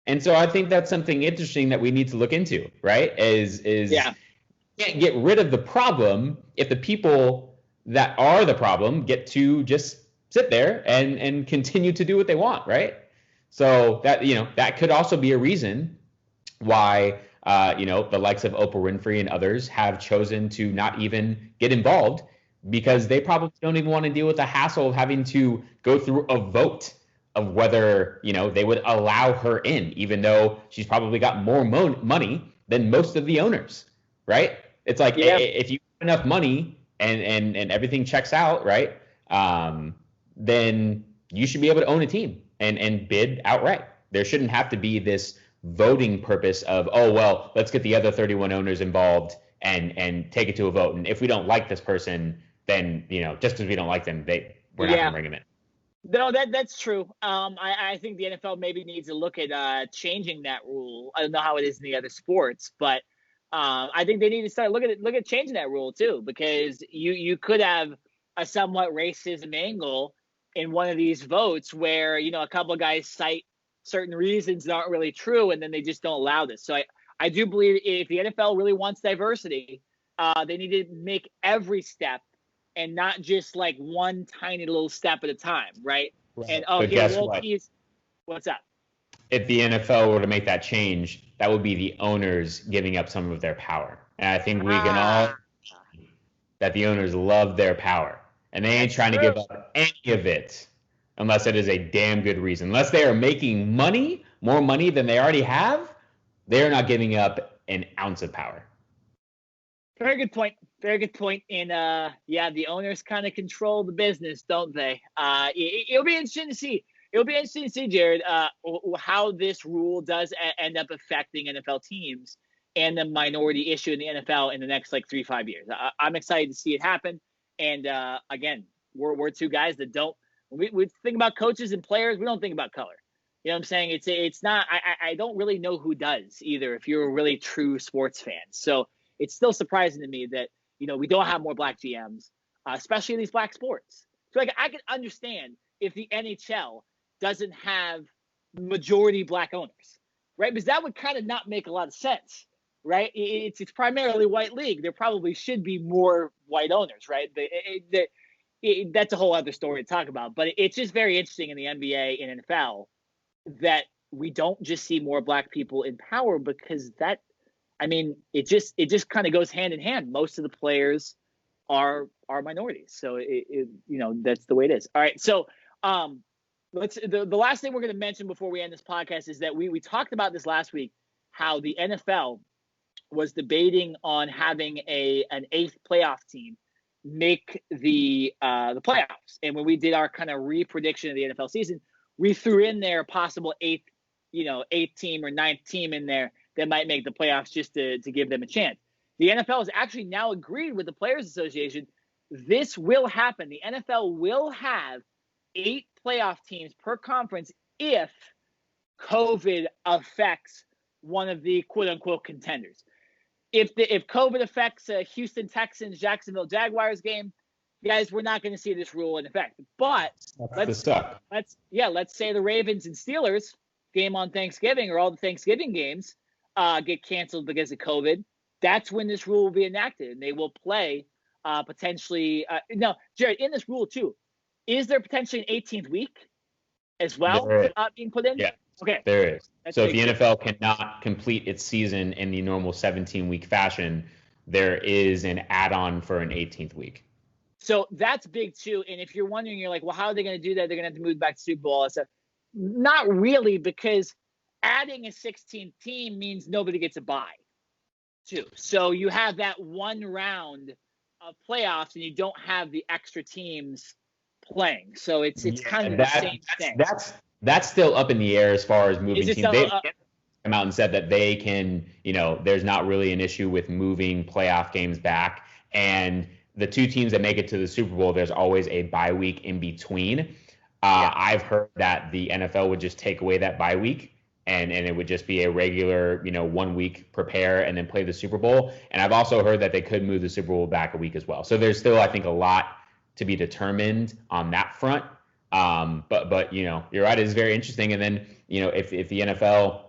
And so I think that's something interesting that we need to look into, right? Is Yeah. you can't get rid of the problem if the people that are the problem get to just sit there and continue to do what they want, right? So that, that could also be a reason why the likes of Oprah Winfrey and others have chosen to not even get involved, because they probably don't even want to deal with the hassle of having to go through a vote of whether they would allow her in, even though she's probably got more money than most of the owners, right? It's like, if you have enough money and everything checks out, right, then you should be able to own a team and bid outright. There shouldn't have to be this voting purpose of, oh, well, let's get the other 31 owners involved and take it to a vote. And if we don't like this person, then, just because we don't like them, we're not going to bring them in. No, that's true. I think the NFL maybe needs to look at changing that rule. I don't know how it is in the other sports, but I think they need to start look at changing that rule too, because you could have a somewhat racism angle in one of these votes where a couple of guys cite certain reasons that aren't really true, and then they just don't allow this. So I do believe if the NFL really wants diversity, they need to make every step and not just like one tiny little step at a time, right? And what's up? If the NFL were to make that change, that would be the owners giving up some of their power. And I think we can all agree that the owners love their power, and they ain't trying to give up any of it unless it is a damn good reason. Unless they are making money, more money than they already have, they're not giving up an ounce of power. Very good point. Very good point. And the owners kind of control the business, don't they? It'll be interesting to see. It'll be interesting to see, Jared, how this rule does end up affecting NFL teams and the minority issue in the NFL in the next 3-5 years. I'm excited to see it happen. And again, we're two guys that don't. We think about coaches and players. We don't think about color. You know what I'm saying? It's not. I don't really know who does either. If you're a really true sports fan, so it's still surprising to me that we don't have more black GMs, especially in these black sports. So I can understand if the NHL doesn't have majority black owners, right? Because that would kind of not make a lot of sense, right? It's primarily white league. There probably should be more white owners, right? That's a whole other story to talk about. But it's just very interesting in the NBA and NFL that we don't just see more black people in power, because it just kind of goes hand in hand. Most of the players are minorities, so that's the way it is. All right, so the last thing we're going to mention before we end this podcast is that we talked about this last week, how the NFL was debating on having an 8th playoff team make the playoffs. And when we did our kind of re-prediction of the NFL season, we threw in there a possible 8th team or 9th team in there that might make the playoffs just to give them a chance. The NFL has actually now agreed with the Players Association. This will happen. The NFL will have 8 playoff teams per conference if COVID affects one of the quote-unquote contenders. If COVID affects Houston Texans, Jacksonville Jaguars game, guys, we're not going to see this rule in effect. But let's say the Ravens and Steelers game on Thanksgiving, or all the Thanksgiving games get canceled because of COVID. That's when this rule will be enacted, and they will play potentially. Now, Jared, in this rule too, is there potentially an 18th week as well being put in? Yeah. Okay. There is. So if the NFL cannot complete its season in the normal 17-week fashion, there is an add-on for an 18th week. So that's big too. And if you're wondering, you're like, well, how are they going to do that? They're going to have to move back to Super Bowl and stuff. Not really, because adding a 16th team means nobody gets a bye too. So you have that one round of playoffs, and you don't have the extra teams playing. So it's kind of the same thing. That's still up in the air as far as moving teams. They come out and said that they can, there's not really an issue with moving playoff games back. And the 2 teams that make it to the Super Bowl, there's always a bye week in between. I've heard that the NFL would just take away that bye week, and it would just be a regular, 1 week prepare and then play the Super Bowl. And I've also heard that they could move the Super Bowl back a week as well. So there's still, I think, a lot to be determined on that front. But you're right, it is very interesting. And then, if the NFL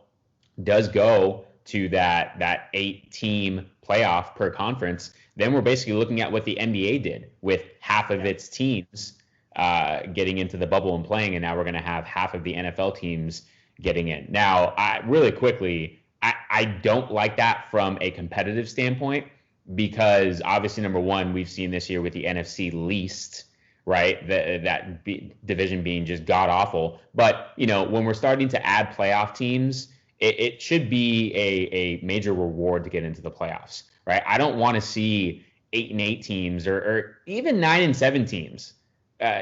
does go to that 8-team playoff per conference, then we're basically looking at what the NBA did with half of its teams getting into the bubble and playing, and now we're going to have half of the NFL teams getting in. Now, really quickly, I don't like that from a competitive standpoint because obviously, number one, we've seen this year with the NFC least, right? That division being just god awful. But, when we're starting to add playoff teams, it should be a major reward to get into the playoffs, right? I don't want to see 8-8 teams or even 9-7 teams.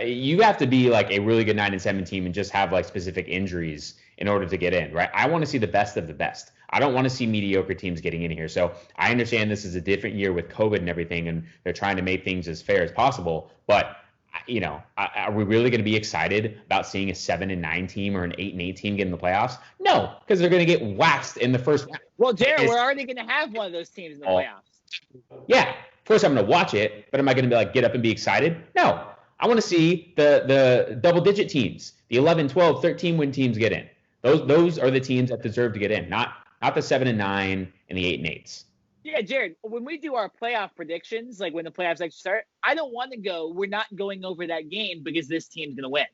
You have to be like a really good 9-7 team and just have like specific injuries in order to get in, right? I want to see the best of the best. I don't want to see mediocre teams getting in here. So I understand this is a different year with COVID and everything, and they're trying to make things as fair as possible. But, are we really going to be excited about seeing a 7-9 team or an 8-8 team get in the playoffs? No, because they're going to get waxed in the first round. Well, Jared, we're already going to have one of those teams in the playoffs. Yeah. Of course, I'm going to watch it, but am I going to be like, get up and be excited? No. I want to see the double-digit teams, the 11, 12, 13-win teams get in. Those are the teams that deserve to get in, not the 7-9 and the 8-8s. Yeah, Jared, when we do our playoff predictions, like when the playoffs actually start, I don't want to we're not going over that game because this team's going to win.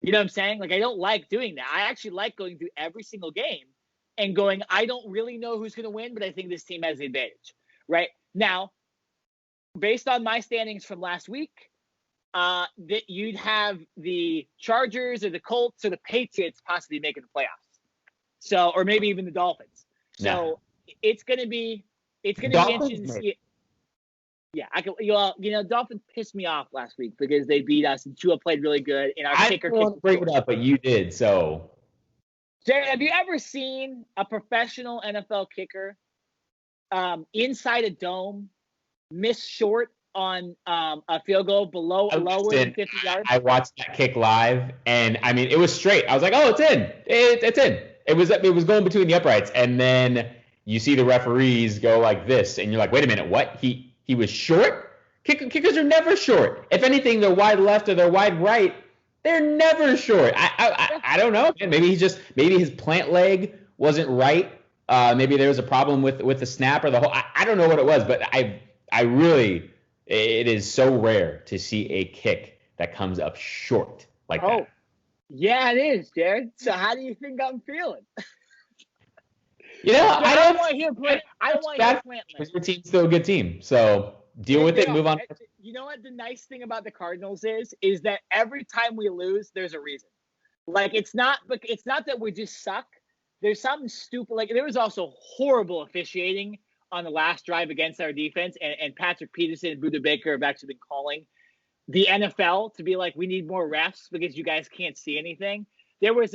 You know what I'm saying? Like, I don't like doing that. I actually like going through every single game and going, I don't really know who's going to win, but I think this team has the advantage, right? Now, based on my standings from last week, that you'd have the Chargers or the Colts or the Patriots possibly making the playoffs. So, or maybe even the Dolphins. So it's going to be interesting to see it. Yeah, Dolphins pissed me off last week because they beat us and Tua played really good. And our kicker I didn't want to bring it up, but you did. So, Jared, have you ever seen a professional NFL kicker inside a dome miss short on a field goal lower than 50 yards? I watched that kick live, and I mean, it was straight. I was like, "Oh, it's in! It's in!" It was going between the uprights, and then you see the referees go like this, and you're like, "Wait a minute, what? He was short? Kickers are never short. If anything, they're wide left or they're wide right. They're never short. I don't know. Maybe his plant leg wasn't right. Maybe there was a problem with the snap or the whole. I don't know what it was, but I really, it is so rare to see a kick that comes up short like that. Yeah, it is, Jared. So how do you think I'm feeling? I don't want to hear plant. I don't want to hear plant. Because your team's still a good team, so deal with it. Move on. You know what the nice thing about the Cardinals is that every time we lose, there's a reason. Like it's not that we just suck. There's something stupid. Like there was also horrible officiating on the last drive against our defense, and Patrick Peterson and Budda Baker have actually been calling the NFL to be like, we need more refs because you guys can't see anything. There was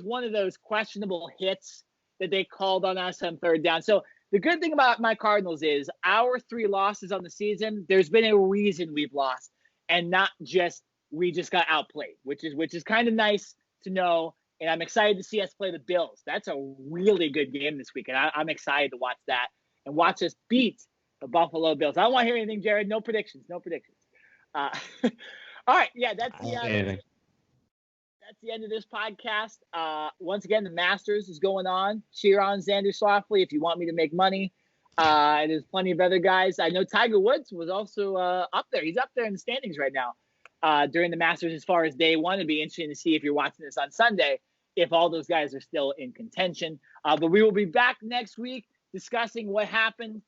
one of those questionable hits that they called on us on third down. So the good thing about my Cardinals is our 3 losses on the season, there's been a reason we've lost and not just we just got outplayed, which is kind of nice to know. And I'm excited to see us play the Bills. That's a really good game this week, and I'm excited to watch that and watch us beat the Buffalo Bills. I don't want to hear anything, Jared. No predictions. All right, yeah, that's the end of this podcast. Once again, the Masters is going on. Cheer on Xander Schauffele if you want me to make money. And there's plenty of other guys. I know Tiger Woods was also up there. He's up there in the standings right now during the Masters as far as day one. It'd be interesting to see if you're watching this on Sunday if all those guys are still in contention. But we will be back next week discussing what happened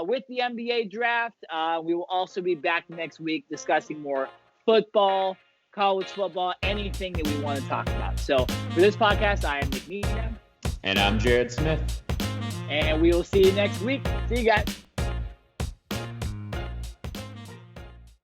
with the NBA draft. We will also be back next week discussing more football, college football, anything that we want to talk about. So for this podcast, I am Nenad. And I'm Jared Smith. And we will see you next week. See you guys.